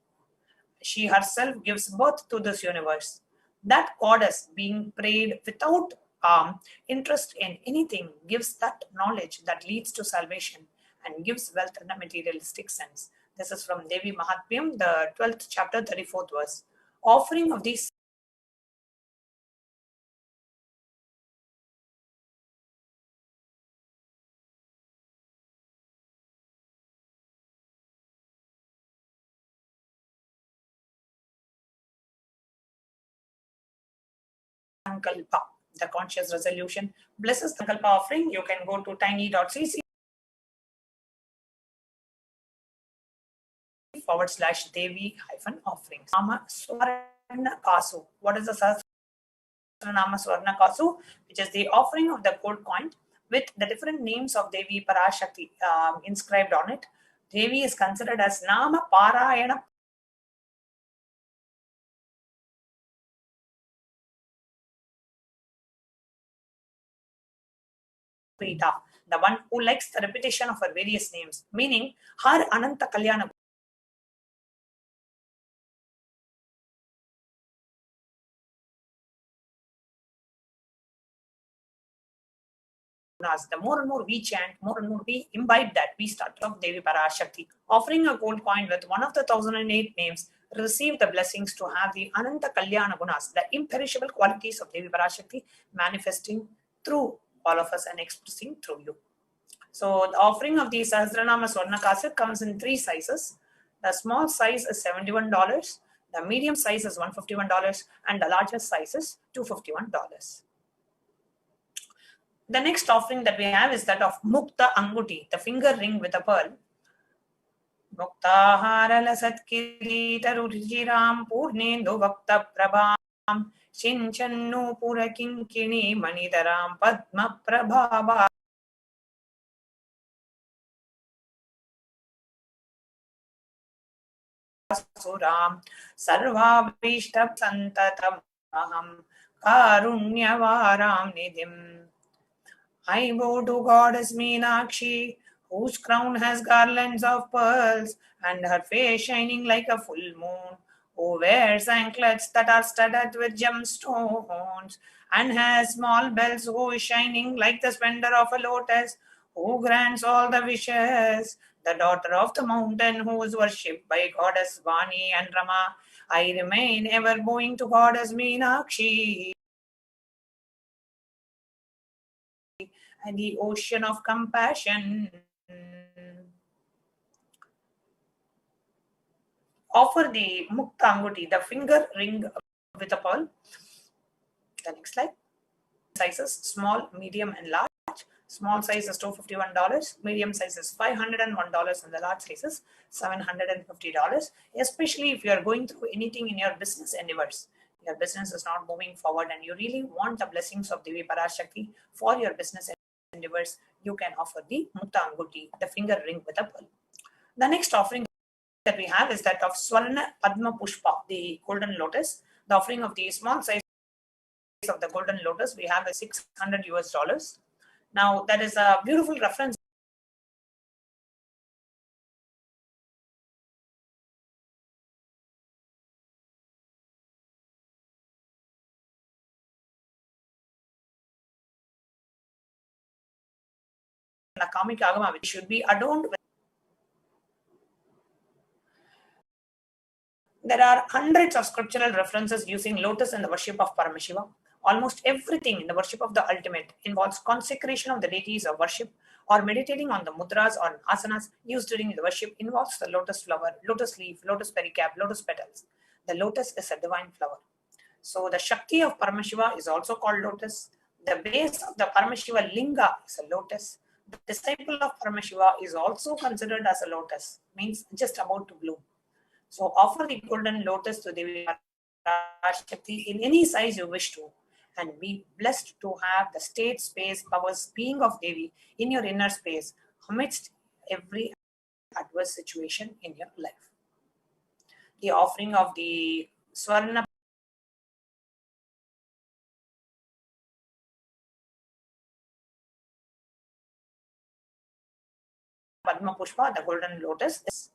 She herself gives birth to this universe. That goddess being prayed without interest in anything gives that knowledge that leads to salvation and gives wealth in a materialistic sense. This is from Devi Mahatmyam, the 12th chapter, 34th verse. Offering of these Sankalpa, the conscious resolution, blesses the Sankalpa offering. You can go to tiny.cc /Devi offerings. Nama Swarna Kasu. What is the Sahasranama Swarna Kasu? Which is the offering of the gold coin with the different names of Devi Parashakti inscribed on it. Devi is considered as Nama Parayana Prita, the one who likes the repetition of her various names, meaning her Ananta Kalyana Gunas. The more and more we chant, more and more we imbibe that, we start of Devi Parashakti. Offering a gold coin with one of the 1008 names, receive the blessings to have the Ananta Kalyana Gunas, the imperishable qualities of Devi Parashakti manifesting through all of us and expressing through you. So the offering of the Sahasranama Swarna Kasu comes in 3 sizes. The small size is $71, the medium size is $151, and the largest size is $251. The next offering that we have is that of Mukta Anguti, the finger ring with a pearl. Mukta Harala Satkirita Rujiram Purnendu Vakta Prabham Shinchannu Purakinkini Manidaram Padma Prabhava Suram Sarvavishtab Santatam Aham Karunyavaram Nidim. I bow to goddess Meenakshi, whose crown has garlands of pearls, and her face shining like a full moon, who wears anklets that are studded with gemstones, and has small bells, who is shining like the splendor of a lotus, who grants all the wishes, the daughter of the mountain, who is worshipped by goddess Vani and Rama. I remain ever bowing to goddess Meenakshi and the ocean of compassion. Offer the Mukta Anguti, the finger ring with a pearl. The next slide. Sizes small, medium, and large. Small size is $251, medium size is $501, and the large size is $750. Especially if you are going through anything in your business endeavors. Your business is not moving forward and you really want the blessings of Devi Parashakti for your business endeavors, you can offer the Mukta Anguti, the finger ring with a pearl. The next offering that we have is that of Swarna Padma Pushpa, the golden lotus. The offering of the small size of the golden lotus we have is $600. Now that is a beautiful reference a Kamic Agama, which should be adorned with. There are hundreds of scriptural references using lotus in the worship of Paramashiva. Almost everything in the worship of the ultimate involves consecration of the deities of worship, or meditating on the mudras or asanas used during the worship involves the lotus flower, lotus leaf, lotus pericarp, lotus petals. The lotus is a divine flower. So the Shakti of Paramashiva is also called lotus. The base of the Paramashiva Linga is a lotus. The disciple of Paramashiva is also considered as a lotus, means just about to bloom. So offer the golden lotus to Devi Parashakti in any size you wish to, and be blessed to have the state, space, powers, being of Devi in your inner space amidst every adverse situation in your life. The offering of the Swarna Padma Pushpa, the golden lotus, is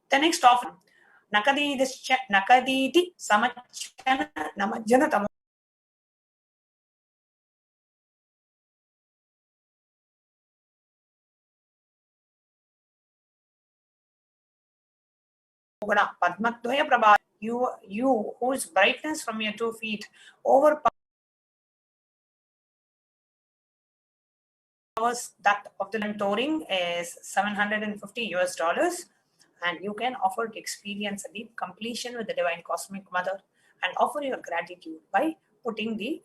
the next offering. nakaditi samachana namajjana tamo Padmadvaya Prabha, you whose brightness from your 2 feet overpowers that of the touring is $750, and you can offer to experience a deep completion with the Divine Cosmic Mother and offer your gratitude by putting the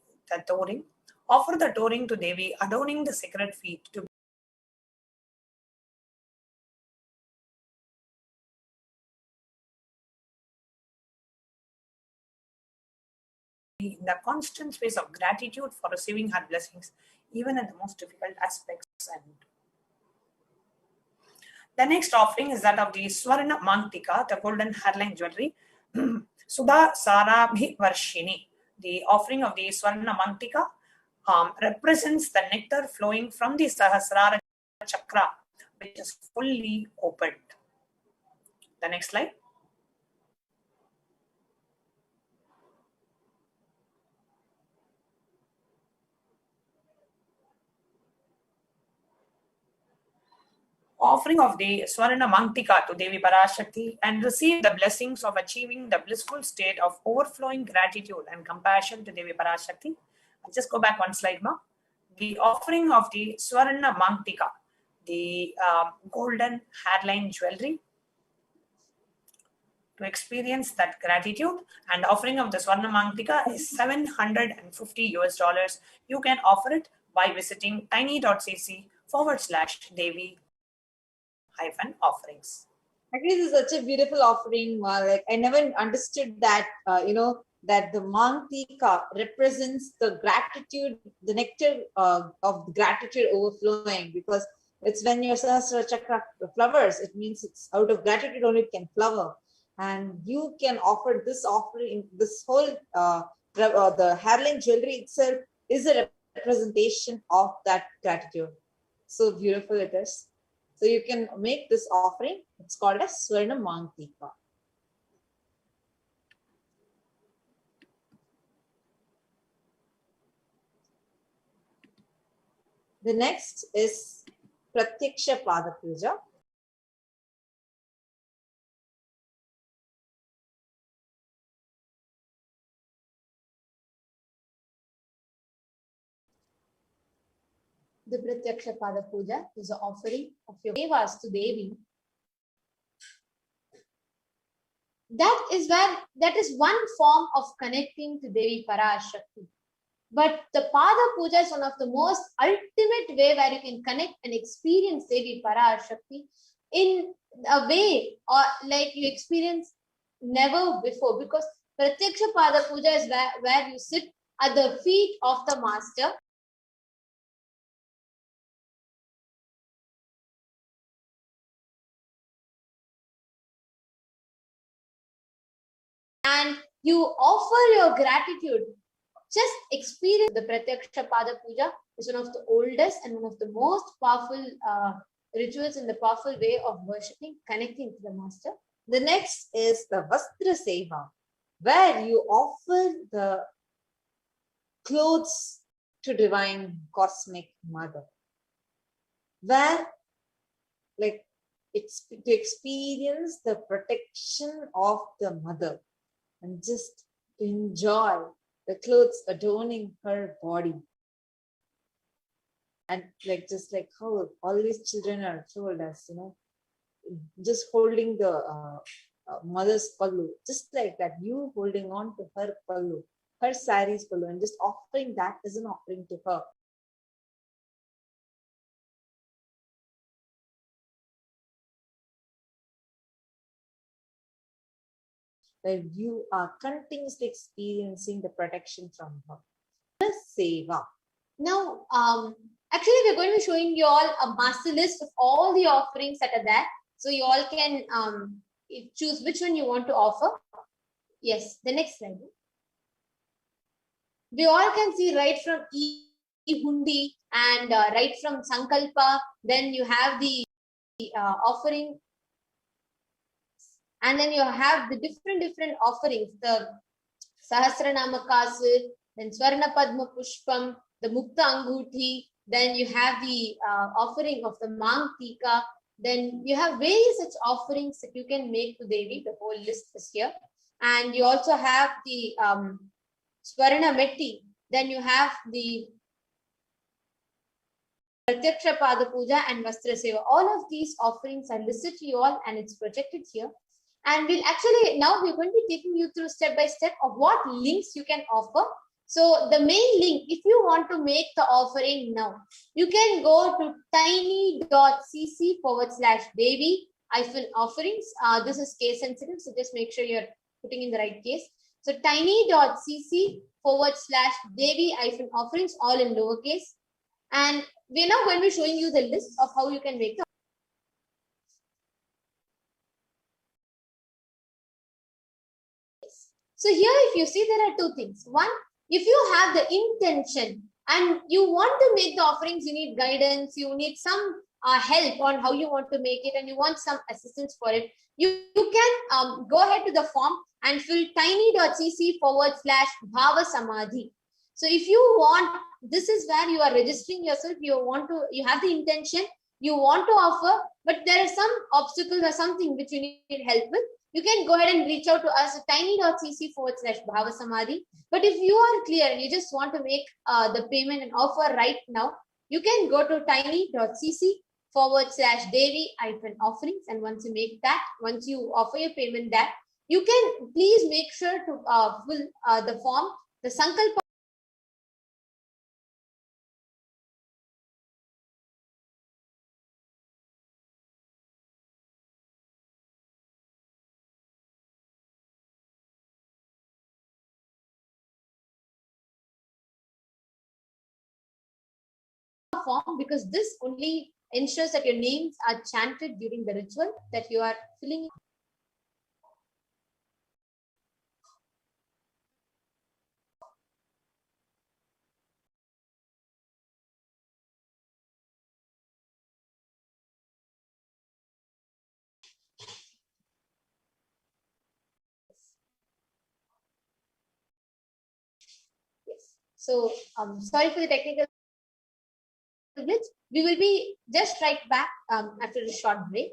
touring. Offer the touring to Devi, adorning the sacred feet to in the constant space of gratitude for receiving her blessings, even in the most difficult aspects. And the next offering is that of the Swarna Mantika, the golden hairline jewelry, Sudha Sarabhi Varshini. The offering of the Swarna Mantika represents the nectar flowing from the Sahasrara chakra, which is fully opened. The next slide. Offering of the Swarna Mantika to Devi Parashakti and receive the blessings of achieving the blissful state of overflowing gratitude and compassion to Devi Parashakti. I'll just go back one slide more. The offering of the Swarna Mantika, the golden hairline jewelry, to experience that gratitude, and offering of the Swarna Mantika is $750. You can offer it by visiting tiny.cc/Devi-offerings. Actually, this is such a beautiful offering. Like I never understood that, that the Mantika represents the gratitude, the nectar of gratitude overflowing, because it's when your Sahasrara chakra flowers, it means it's out of gratitude only it can flower. And you can offer this offering, this whole, the hairline jewelry itself is a representation of that gratitude. So beautiful it is. So you can make this offering. It's called as Swarna Mantika. The next is Pratyaksha Pada Puja. The Pratyaksha Pada Puja is an offering of your devas to Devi. That is one form of connecting to Devi Parashakti. But the Pada Puja is one of the most ultimate way where you can connect and experience Devi Parashakti in a way or like you experience never before, because Pratyaksha Pada Puja is where you sit at the feet of the master. And you offer your gratitude. Just experience the Pratyaksha Pada Puja is one of the oldest and one of the most powerful rituals in the powerful way of worshipping, connecting to the master. The next is the Vastra Seva, where you offer the clothes to Divine Cosmic Mother, where like it's to experience the protection of the mother and just enjoy the clothes adorning her body. And like just like how always children are told us, just holding the mother's pallu, just like that, you holding on to her pallu, her sari's pallu, and just offering that as an offering to her. Where you are continuously experiencing the protection from her. The Seva. Now, actually, we're going to be showing you all a master list of all the offerings that are there. So you all can choose which one you want to offer. Yes, the next slide. We all can see right from Hundi and right from Sankalpa. Then you have the offering And then you have the different offerings, the Sahasranama Kasu, then Swarna Padma Pushpam, the Mukta Anguti, then you have the offering of the Mang Tika, then you have various such offerings that you can make to Devi. The whole list is here. And you also have the Swarna Metti, then you have the Pratyaksha Pada Puja and Vastra Seva. All of these offerings are listed to you all and it's projected here. And we'll actually, now we're going to be taking you through step by step of what links you can offer. So the main link, if you want to make the offering now, you can go to tiny.cc/Devi-offerings. This is case sensitive, so just make sure you're putting in the right case. So tiny.cc/Devi-offerings, all in lowercase. And we're now going to be showing you the list of how you can make the. So here, if you see, there are two things. One, if you have the intention and you want to make the offerings, you need guidance, you need some help on how you want to make it, and you want some assistance for it, you can go ahead to the form and fill tiny.cc/Bhava Samadhi. So if you want, this is where you are registering yourself, you have the intention, you want to offer, but there are some obstacles or something which you need help with. You can go ahead and reach out to us at tiny.cc/Bhava Samadhi. But if you are clear and you just want to make the payment and offer right now, you can go to tiny.cc/Devi-offerings. And once you make that, once you offer your payment that, you can please make sure to fill the form, the Sankalpa form, because this only ensures that your names are chanted during the ritual that you are filling in. Yes. So sorry for the technical glitch. We will be just right back after a short break.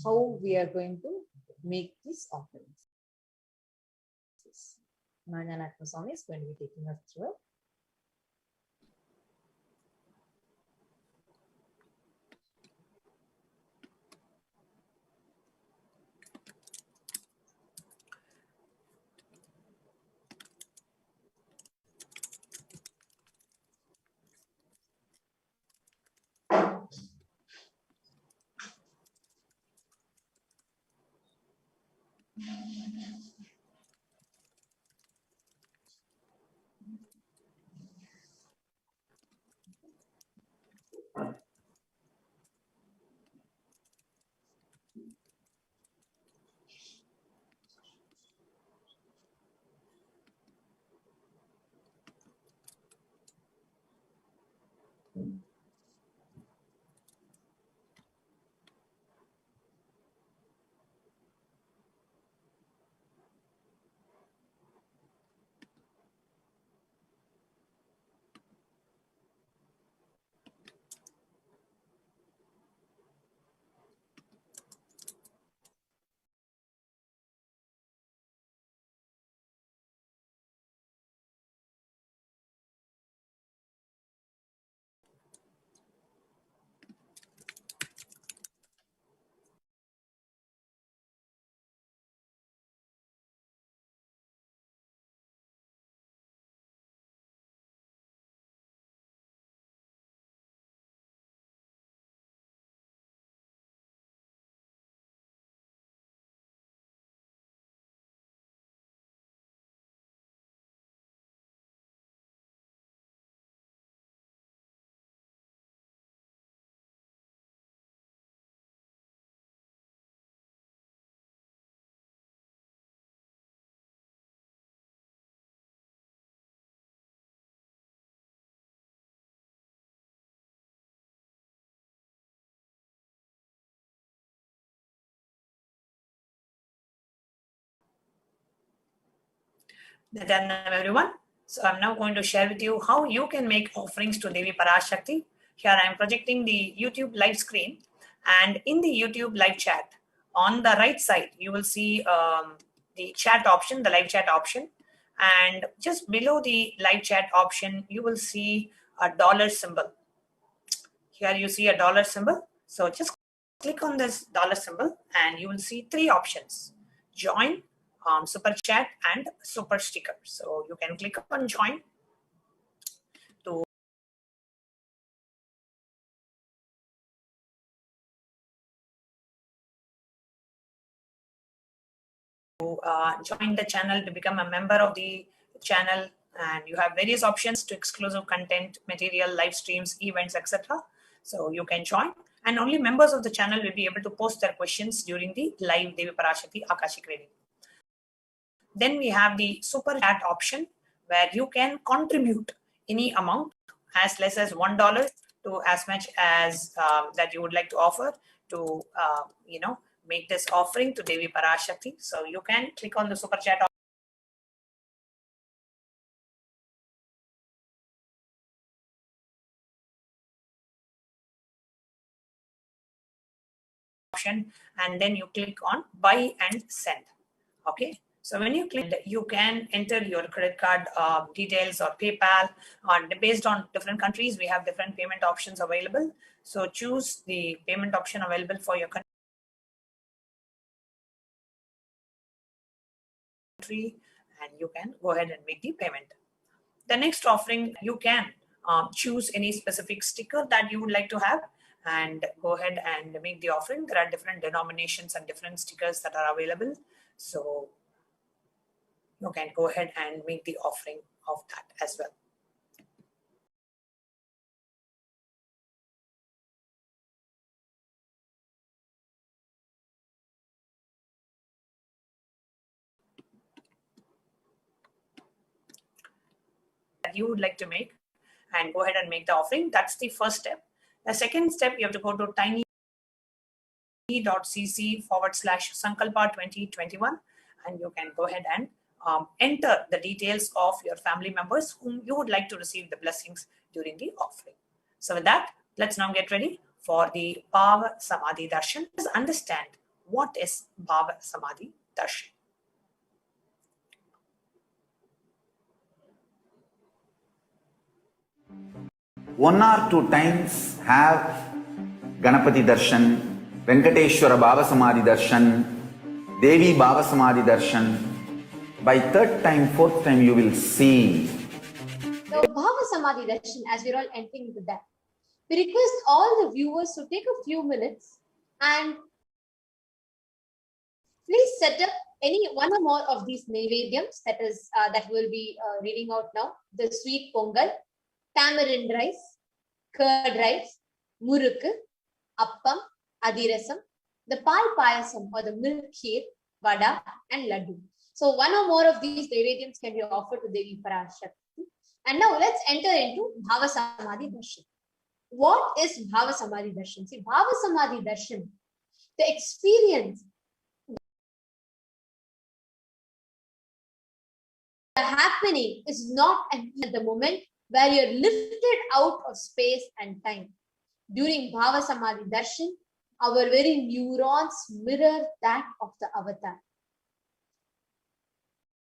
How we are going to make these offerings. Mananatma Swami is going to be taking us through it. Then everyone. So I'm now going to share with you how you can make offerings to Devi Parashakti. Here I am projecting the YouTube live screen, and in the YouTube live chat, on the right side, you will see the chat option, the live chat option, and just below the live chat option, you will see a dollar symbol. Here you see a dollar symbol. So just click on this dollar symbol and you will see three options: join, super chat, and super sticker. So you can click on join to join the channel, to become a member of the channel, and you have various options to exclusive content, material, live streams, events, etc. So you can join, and only members of the channel will be able to post their questions during the live Devi Parashakti Akashic reading. Then we have the super chat option, where you can contribute any amount as less as $1 to as much as that you would like to offer to make this offering to Devi Parashakti. So you can click on the super chat option, and then you click on buy and send. Okay. So when you click, you can enter your credit card details or PayPal. Based on different countries, we have different payment options available. So choose the payment option available for your country, and you can go ahead and make the payment. The next offering, you can choose any specific sticker that you would like to have and go ahead and make the offering. There are different denominations and different stickers that are available. So you can go ahead and make the offering of that as well. That you would like to make, and go ahead and make the offering. That's the first step. The second step, you have to go to tiny.cc/Sankalpa 2021, and you can go ahead and enter the details of your family members whom you would like to receive the blessings during the offering. So with that, let's now get ready for the Bhava Samadhi Darshan. Let's understand what is Bhava Samadhi Darshan. One or two times have Ganapati Darshan, Venkateshwara Bhava Samadhi Darshan, Devi Bhava Samadhi Darshan. By third time, fourth time, you will see. So Bhava Samadhi Darshan, as we're all entering into that, we request all the viewers to take a few minutes and please set up any one or more of these Naivedyams that we'll be reading out now. The sweet pongal, tamarind rice, curd rice, murukku, appam, adirasam, the pal payasam or the milk kheer, vada, and laddu. So one or more of these Naivedyams can be offered to Devi Parashakti. And now let's enter into Bhava Samadhi Darshan. What is Bhava Samadhi Darshan? See, Bhava Samadhi Darshan, the experience happening is not at the moment where you're lifted out of space and time. During Bhava Samadhi Darshan, our very neurons mirror that of the avatar.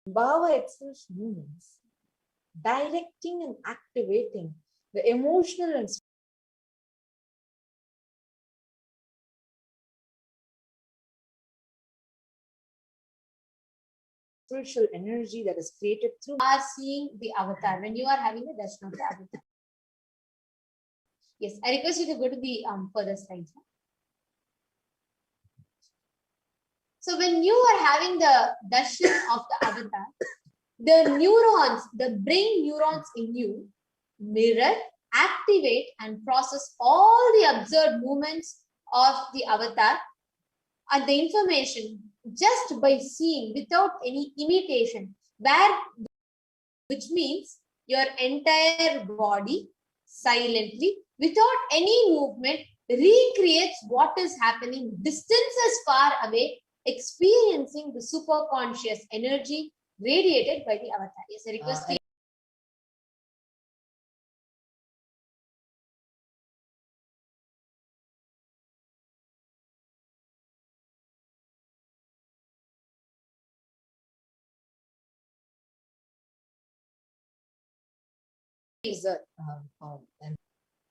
Bhava itself means directing and activating the emotional and spiritual energy that is created through are seeing the avatar when you are having a darshan of the avatar. Yes, I request you to go to the further slides. So when you are having the darshan of the avatar, the neurons, the brain neurons in you mirror, activate, and process all the observed movements of the avatar and the information just by seeing without any imitation, which means your entire body silently, without any movement, recreates what is happening distances far away, experiencing the superconscious energy radiated by the avatar. Yes, I request you.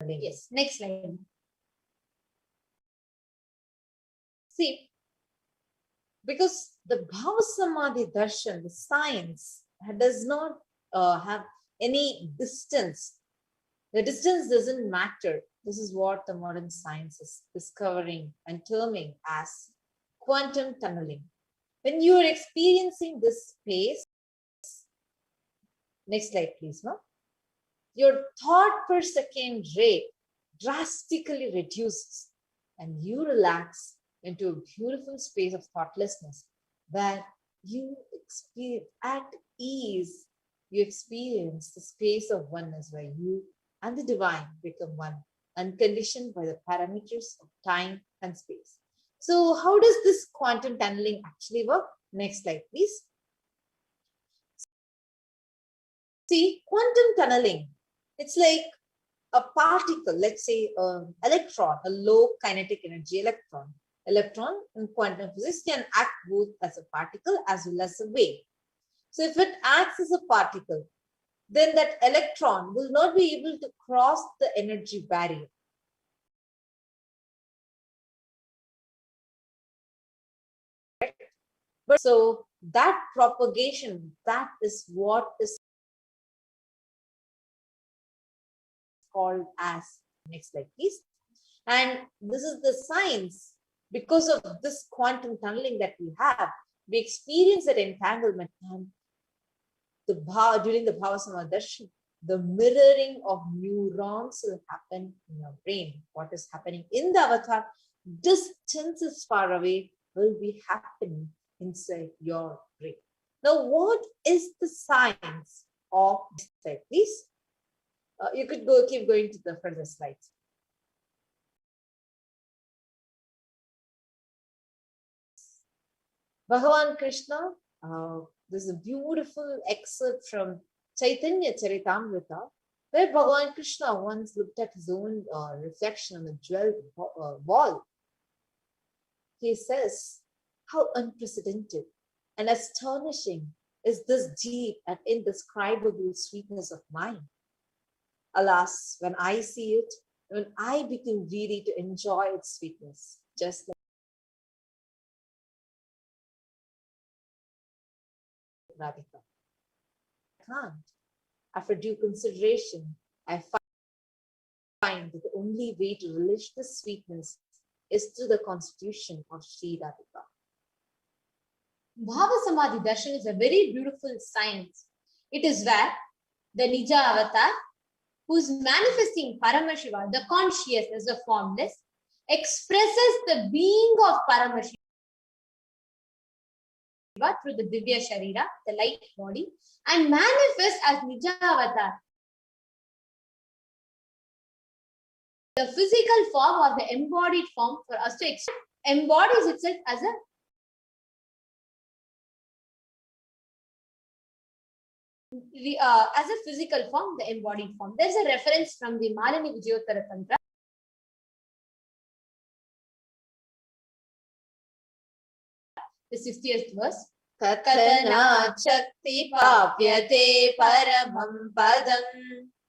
Yes, next slide. See, because the Bhava Samadhi Darshan, the science, does not have any distance. The distance doesn't matter. This is what the modern science is discovering and terming as quantum tunneling. When you are experiencing this space, next slide, please, no? Your thought per second rate drastically reduces and you relax into a beautiful space of thoughtlessness where you experience at ease. You experience the space of oneness where you and the divine become one, unconditioned by the parameters of time and space. So how does this quantum tunneling actually work? Next slide, please. See, quantum tunneling, it's like a particle, let's say an electron, a low kinetic energy electron. Electron in quantum physics can act both as a particle as well as a wave. So if it acts as a particle, then that electron will not be able to cross the energy barrier. But so that propagation, that is what is called as, next slide please. And this is the science. Because of this quantum tunneling that we have, we experience that entanglement, and during the Bhava Samadhi Darshan, the mirroring of neurons will happen in your brain. What is happening in the avatar, distances far away, will be happening inside your brain. Now, what is the science of this slide, please? You could keep going to the further slides. Bhagavan Krishna, this is a beautiful excerpt from Chaitanya Charitamrita, where Bhagavan Krishna once looked at his own reflection on the jeweled wall. He says, how unprecedented and astonishing is this deep and indescribable sweetness of mine. Alas, when I see it, when I become ready to enjoy its sweetness, just like Radhika. I can't. After due consideration, I find that the only way to relish this sweetness is through the constitution of Sri Radhika. Bhava Samadhi Darshan is a very beautiful science. It is where the Nija avatar, who is manifesting Paramashiva, the consciousness, the formless, expresses the being of Paramashiva through the Divya Sharira, the light body, and manifests as Nija avatar, the physical form or the embodied form for us to embodies itself as a physical form, the embodied form. There's a reference from the Malini Vijayottara Tantra. The 60th verse. Katana Shakti Papyate Paramam Padam.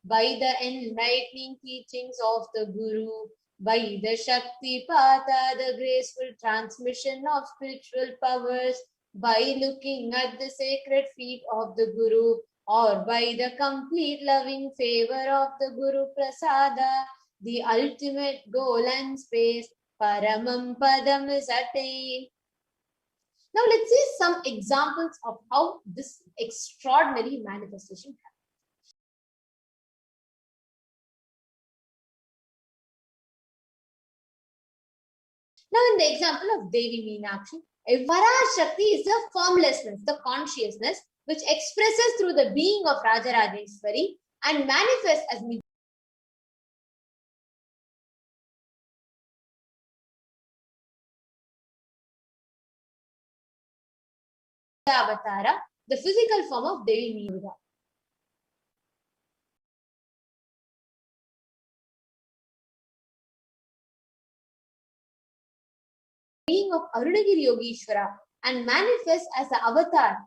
By the enlightening teachings of the Guru, by the Shakti Pata, the graceful transmission of spiritual powers, by looking at the sacred feet of the Guru, or by the complete loving favor of the Guru Prasada, the ultimate goal and space, Paramam Padam, is attained. Now let's see some examples of how this extraordinary manifestation happens. Now in the example of Devi Meenakshi, Parashakti is the formlessness, the consciousness, which expresses through the being of Rajarajeshwari and manifests as Avatara, the physical form of Devi Nivida. Being of Arunagiri Yogeshwara and manifests as the avatar,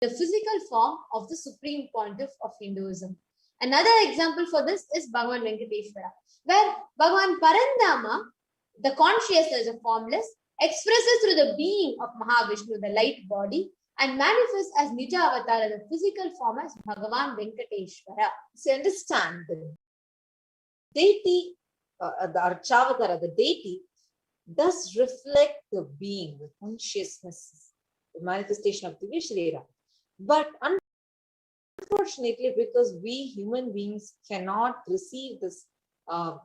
the physical form of the supreme pontiff of Hinduism. Another example for this is Bhagavan Venkateshwara, where Bhagavan Parandama, the consciousness of formless, expresses through the being of Mahavishnu, the light body, and manifests as Nija Avatara, the physical form as Bhagavan Venkateshwara. So understand the deity, the Archavatara, the deity, does reflect the being, the consciousness, the manifestation of the Vishvara. But unfortunately, because we human beings cannot receive this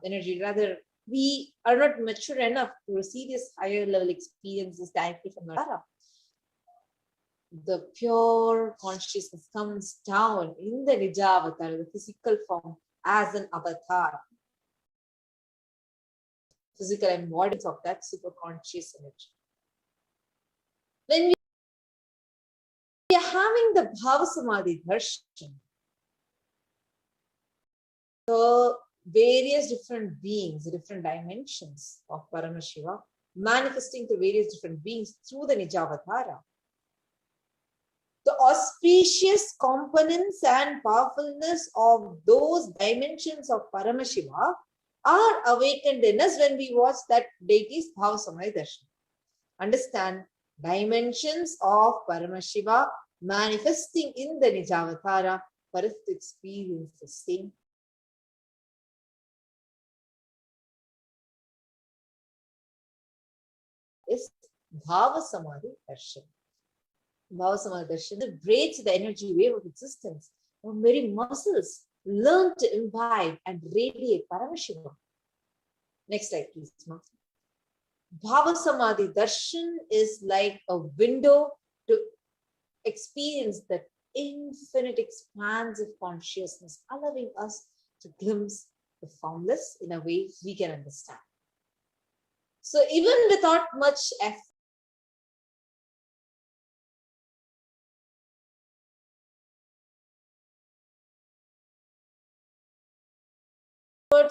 energy, rather we are not mature enough to receive this higher level experiences directly from Nara. The pure consciousness comes down in the Nija Avatar, the physical form, as an avatar. Physical embodiment of that super conscious energy. When we are having the Bhava Samadhi Darshan, the various different beings, the different dimensions of Paramashiva, manifesting to various different beings through the Nijavatara. The auspicious components and powerfulness of those dimensions of Paramashiva are awakened in us when we watch that deity's Bhava Samadhi Darshan. Understand, dimensions of Paramashiva manifesting in the Nijavatara for us to experience the same. Is Bhava Samadhi Darshan. Bhava Samadhi Darshan breaks the energy wave of existence. Our very muscles learn to imbibe and radiate Paramashiva. Next slide, please, Ma. Bhava Samadhi Darshan is like a window to experience that infinite expanse of consciousness, allowing us to glimpse the formless in a way we can understand. So even without much effort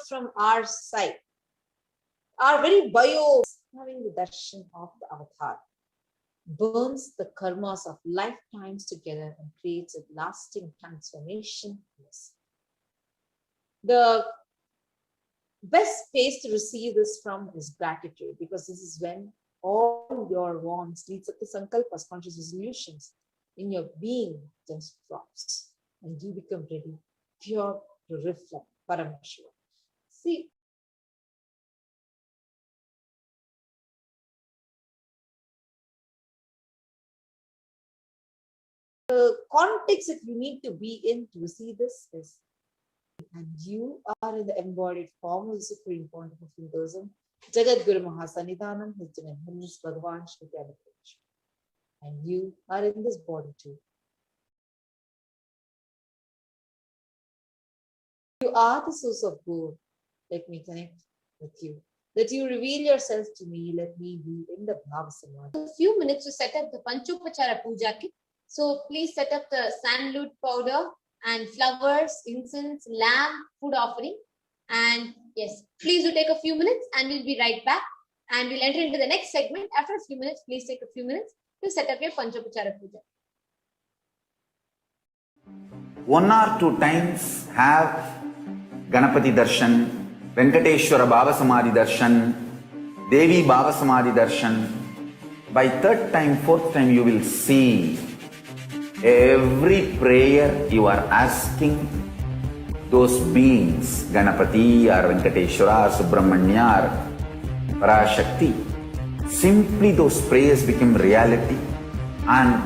from our side, our very bio having the darshan of the avatar burns the karmas of lifetimes together and creates a lasting transformation. Yes. The best place to receive this from is gratitude, because this is when all your wants, leads up to sankalpas, conscious resolutions in your being just drops and you become ready, pure to reflect Paramashiva. See, the context that you need to be in to receive this is, and you are in the embodied form of the supreme point of Hinduism, Jagat Guru Mahasanidhanam, his divine hymns, Bhagavan Shri Kailasa. And you are in this body too. You are the source of good. Let me connect with you. That you reveal yourself to me, let me be in the Bhava Samadhi. A few minutes to set up the Panchopachara Puja kit. So please set up the sandalwood powder and flowers, incense, lamb, food offering. And yes, please do take a few minutes and we'll be right back. And we'll enter into the next segment. After a few minutes, please take a few minutes to set up your Panchopachara Puja. 1 or 2 times have Ganapati Darshan, Venkateshwara Bhava Samadhi Darshan, Devi Bhava Samadhi Darshan. By 3rd time, 4th time, you will see every prayer you are asking those beings, Ganapati or Venkateshwara or Subramanya or Parashakti, simply those prayers become reality, and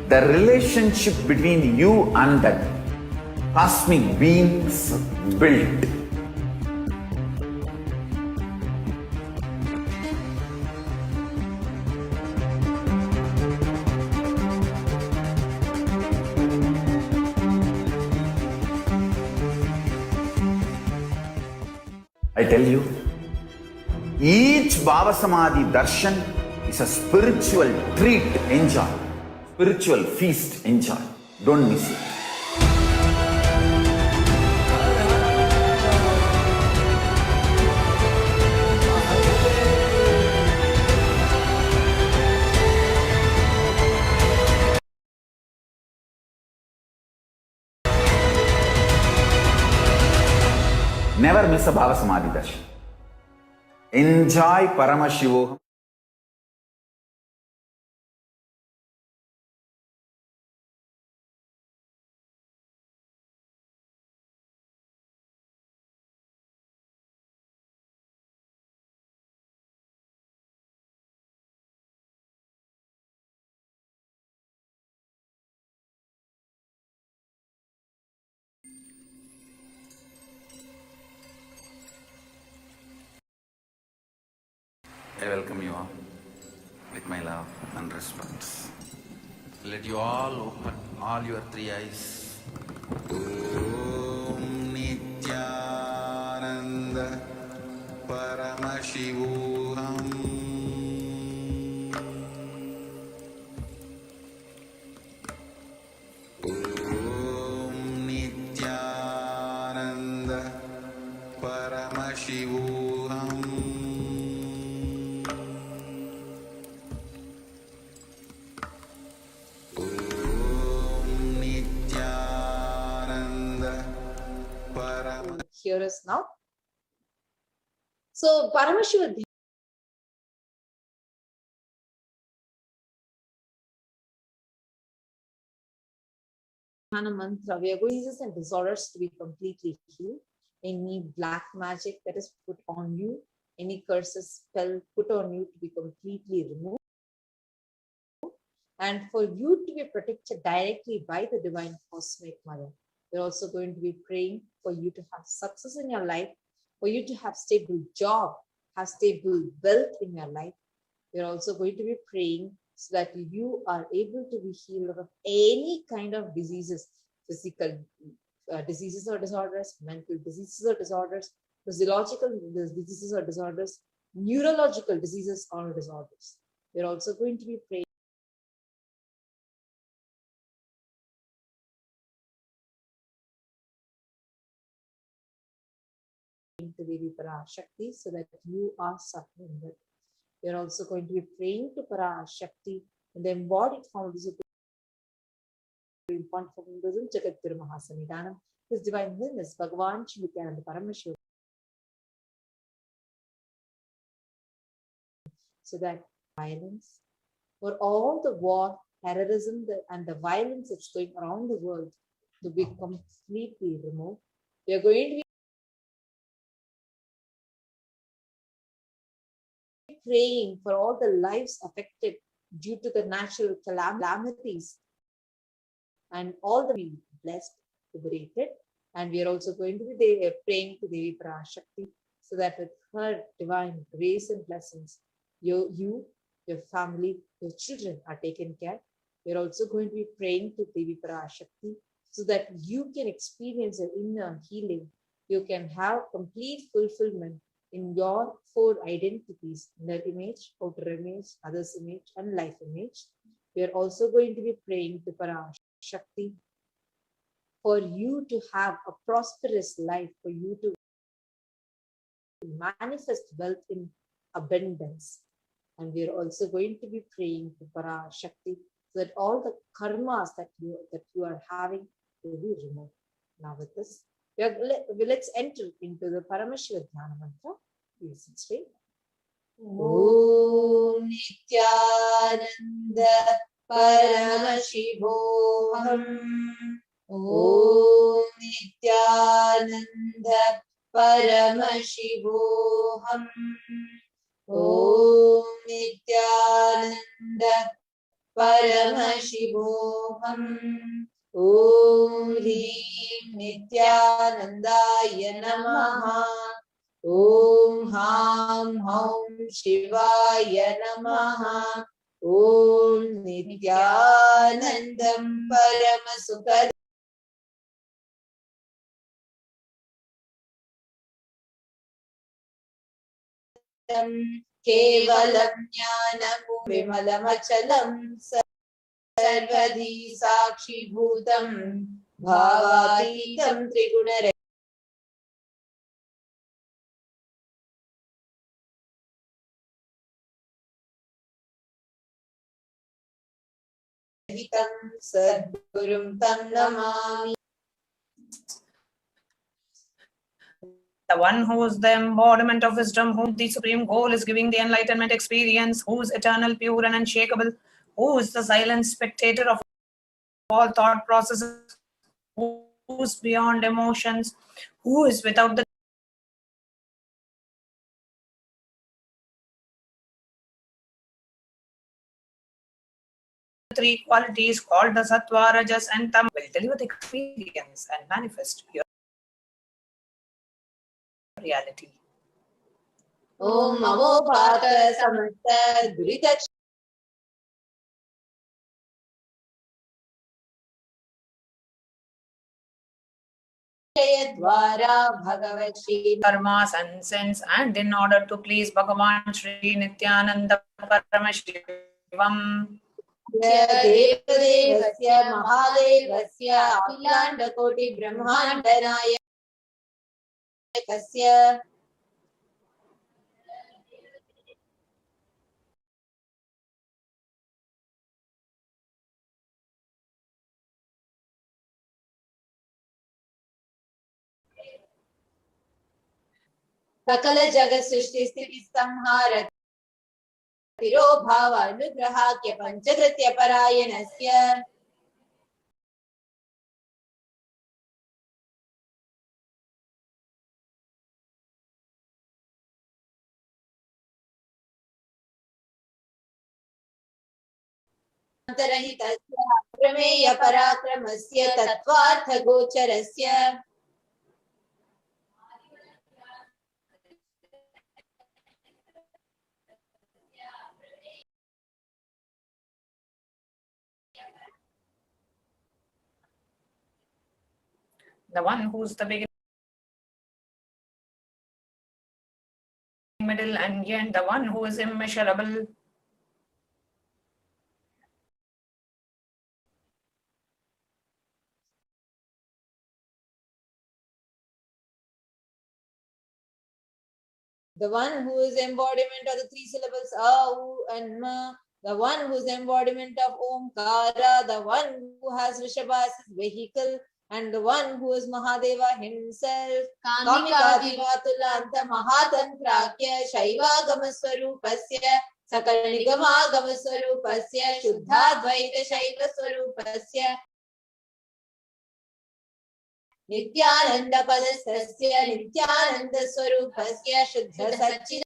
the relationship between you and that cosmic beings built. I tell you, each Bhava Samadhi Darshan is a spiritual treat. Enjoy. spiritual feast. Enjoy. Don't miss it. Never miss a Bhava Samadhi Darshan. Enjoy Paramashivoham. I welcome you all with my love and respect. Let you all open all your three eyes. Om Nityananda Paramashivoham. Om Nityananda Paramashivoham. Hear us now. So, Paramashiva Dhyana mantra, we are going diseases and disorders to be completely healed. Any black magic that is put on you, any curses, spell put on you to be completely removed. And for you to be protected directly by the Divine Cosmic Mother. We're also going to be praying for you to have success in your life, for you to have stable job, have stable wealth in your life. We're also going to be praying so that you are able to be healed of any kind of diseases, physical diseases or disorders, mental diseases or disorders, physiological diseases or disorders, neurological diseases or disorders. We're also going to be praying to Devi Parashakti so that you are suffering with. We're also going to be praying to Parashakti in the embodied form of the Supreme Form Jagat Guru Mahasanidanam, His Divine Holiness, Bhagavan Shrikananda Parameshwar. So that violence, for all the war, terrorism, and the violence that's going around the world to be completely removed. We are going to be praying for all the lives affected due to the natural calamities and all the be blessed, liberated. And we are also going to be praying to Devi Parashakti so that with her divine grace and blessings, you, your family, your children are taken care. We are also going to be praying to Devi Parashakti so that you can experience an inner healing. You can have complete fulfillment in your four identities: inner image, outer image, others image, and life image. We are also going to be praying to Parashakti for you to have a prosperous life, for you to manifest wealth in abundance. And we are also going to be praying to Parashakti so that all the karmas that you are having will be removed. Now with this, let's enter into the Paramashiva Dhyana mantra. Please sit straight. Om Nityananda Paramashivoham. Om Nityananda Paramashivoham. Om Nityananda Paramashivoham. Om Hrim Nityanandaya Namaha. Om Ham Hum Shivaya Namaha. Om Nityanandam Paramasukha Kevalam Jnanam Vimalachalam सर्वधी साक्षीभूतं भावातीतं त्रिगुणरहितं सद्गुरुं तं Namami. The one who is the embodiment of wisdom, whom the supreme goal is giving the enlightenment experience, who is eternal, pure, and unshakable, who is the silent spectator of all thought processes, who is beyond emotions, who is without the three qualities called the Sattva, Rajas, and Tam, will deliver the experience and manifest your reality. Om Namo Bhata Samasta Durita Dwara Bhagavat Shri Karmas and sins, and in order to please Bhagavan Shri Nityananda Paramashivam. Devadevasya Mahadevasya Akhilanda Koti Brahmanda Nayakasya Sakala Jagat Srishti Sthiti Samhara Tiro Bhava Anugrahakya Panchagratya Parayanasya Antarahitasya Prameya Parakramasya Tattvartha Gocharasya The one who's the beginning, middle, and end, the one who is immeasurable. The one who is embodiment of the three syllables A, U, and Ma, the one who is embodiment of Omkara, the one who has Rishabha as his vehicle, and the one who is Mahadeva himself. Kamikadivatulanta Mahatantrakya Shaivagama Swarupasya Sakalanigama Swarupasya Shuddhadvaita Shaiva Swarupasya Nityananda Padastasya Nityananda Swarupasya Shuddha Satchid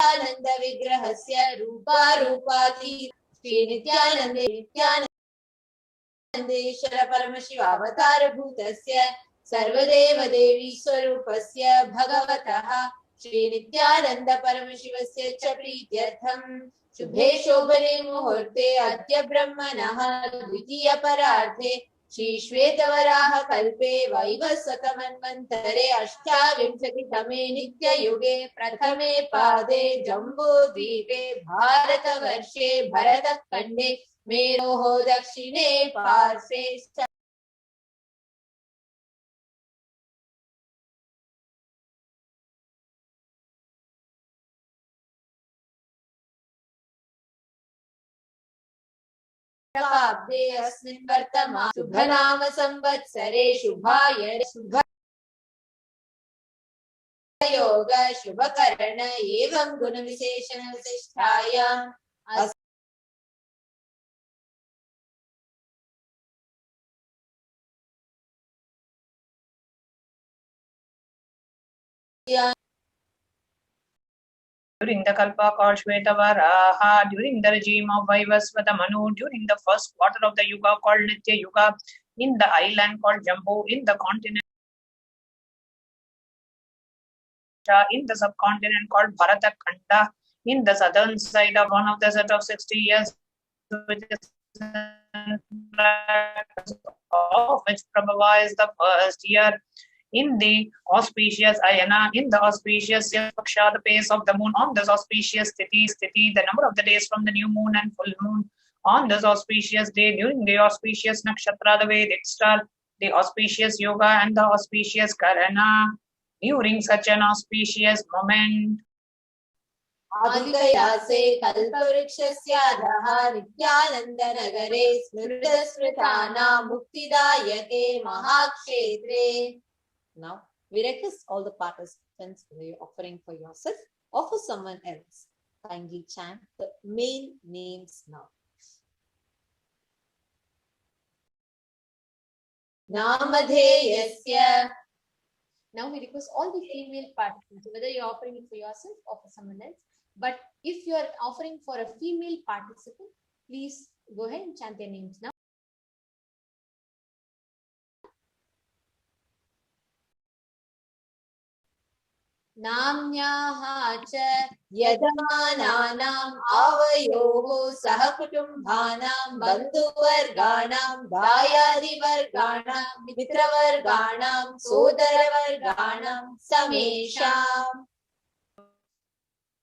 Nityananda Vigrahasya Rupa Rupati Shri Nityananda Nityanandeshwara Paramashiva Avatar Bhutasya Sarvadeva Devi Swarupasya Bhagavataha Shri Nityananda Paramashivasya Cha Prityartham Shubhe Shobhane Muhurte Adya Brahmanaha Dvitiya Pararthe Shri Shvetavaraha Kalpe Vaivasvata Manvantare Ashtavimshati Tame Nitya Yuge Prathame Pade Jambu Dvipe Bharata Varshe Bharata Kande Meroho Dakshine Parse Abde Asmin Vartama Shubhanama Samvatsare Shubhaya Shubha Yoga Shubhakarana Evam Guna Visheshana Visishtayam During the Kalpa called Shvetavaraha, during the regime of Vaivasvata Manu, during the first quarter of the Yuga called Nitya Yuga, in the island called Jambu, in the continent, in the subcontinent called Bharata Khanda, in the southern side of one of the set of 60 years, which is of which Prabhava is the first year. In the auspicious Ayana, in the auspicious Paksha, the pace of the moon, on this auspicious Sthiti, the number of the days from the new moon and full moon, on this auspicious day, during the auspicious Nakshatra, the Vedic star, the auspicious Yoga and the auspicious Karana, during such an auspicious moment. Adikayase kalpavrikshasya nityanandanagare smritasmritana muktidayake mahakshetre. Now, we request all the participants whether you're offering for yourself or for someone else. Kindly chant the main names now. Namadheyasya. Now we request all the female participants, whether you're offering it for yourself or for someone else. But if you are offering for a female participant, please go ahead and chant their names now. Namnyaha cha Yadamananam avayoho sahakutumbhanam bandhuvarganam dayadivarganam mitravarganam sodaravarganam samesham.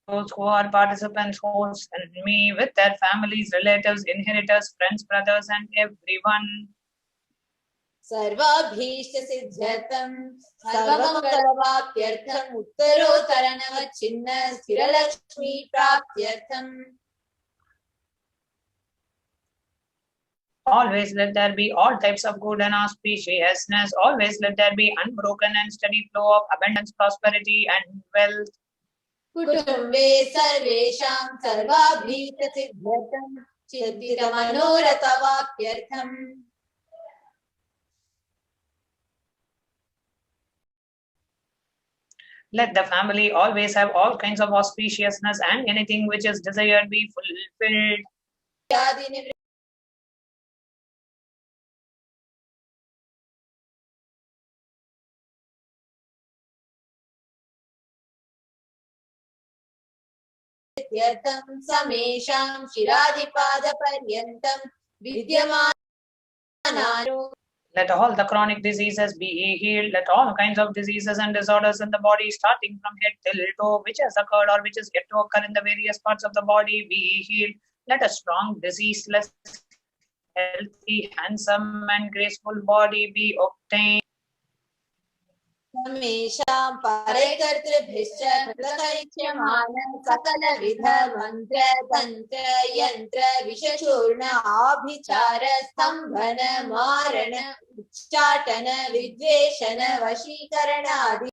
Those who are participants, hosts, and me with their families, relatives, inheritors, friends, brothers, and everyone. Sarvabhishta siddhyatam sarvamangalavapyartham uttarotaranavachinna sthiralakshmi praptyartham. Always let there be all types of good and auspiciousness. Always let there be unbroken and steady flow of abundance, prosperity, and wealth. Kutumbe sarvesham sarvabhishta siddhyatam chittita manoratavapyartham. Let the family always have all kinds of auspiciousness and anything which is desired be fulfilled. Samesham shiradipada paryantam vidyamana. Let all the chronic diseases be healed. Let all kinds of diseases and disorders in the body, starting from head till toe, which has occurred or which is yet to occur in the various parts of the body, be healed. Let a strong, diseaseless, healthy, handsome, and graceful body be obtained. Samesham parekartribhishcha prakarichyamana sakala vidha mantra tantra yantra vishachurna abhichara stambhana marana uchatana vidveshana vashikarana adi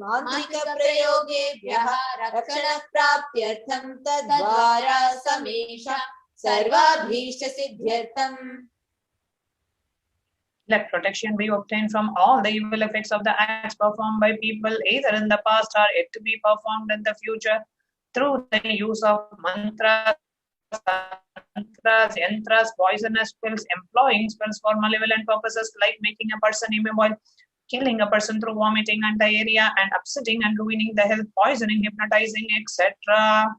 mantrika prayogebhyah rakshana praptyartham tadvara samesha sarvabhishta siddhyartham. Let protection be obtained from all the evil effects of the acts performed by people either in the past or yet to be performed in the future through the use of mantras, yantras, poisonous spells, employing spells for malevolent purposes like making a person immobile, killing a person through vomiting and diarrhea, and upsetting and ruining the health, poisoning, hypnotizing, etc.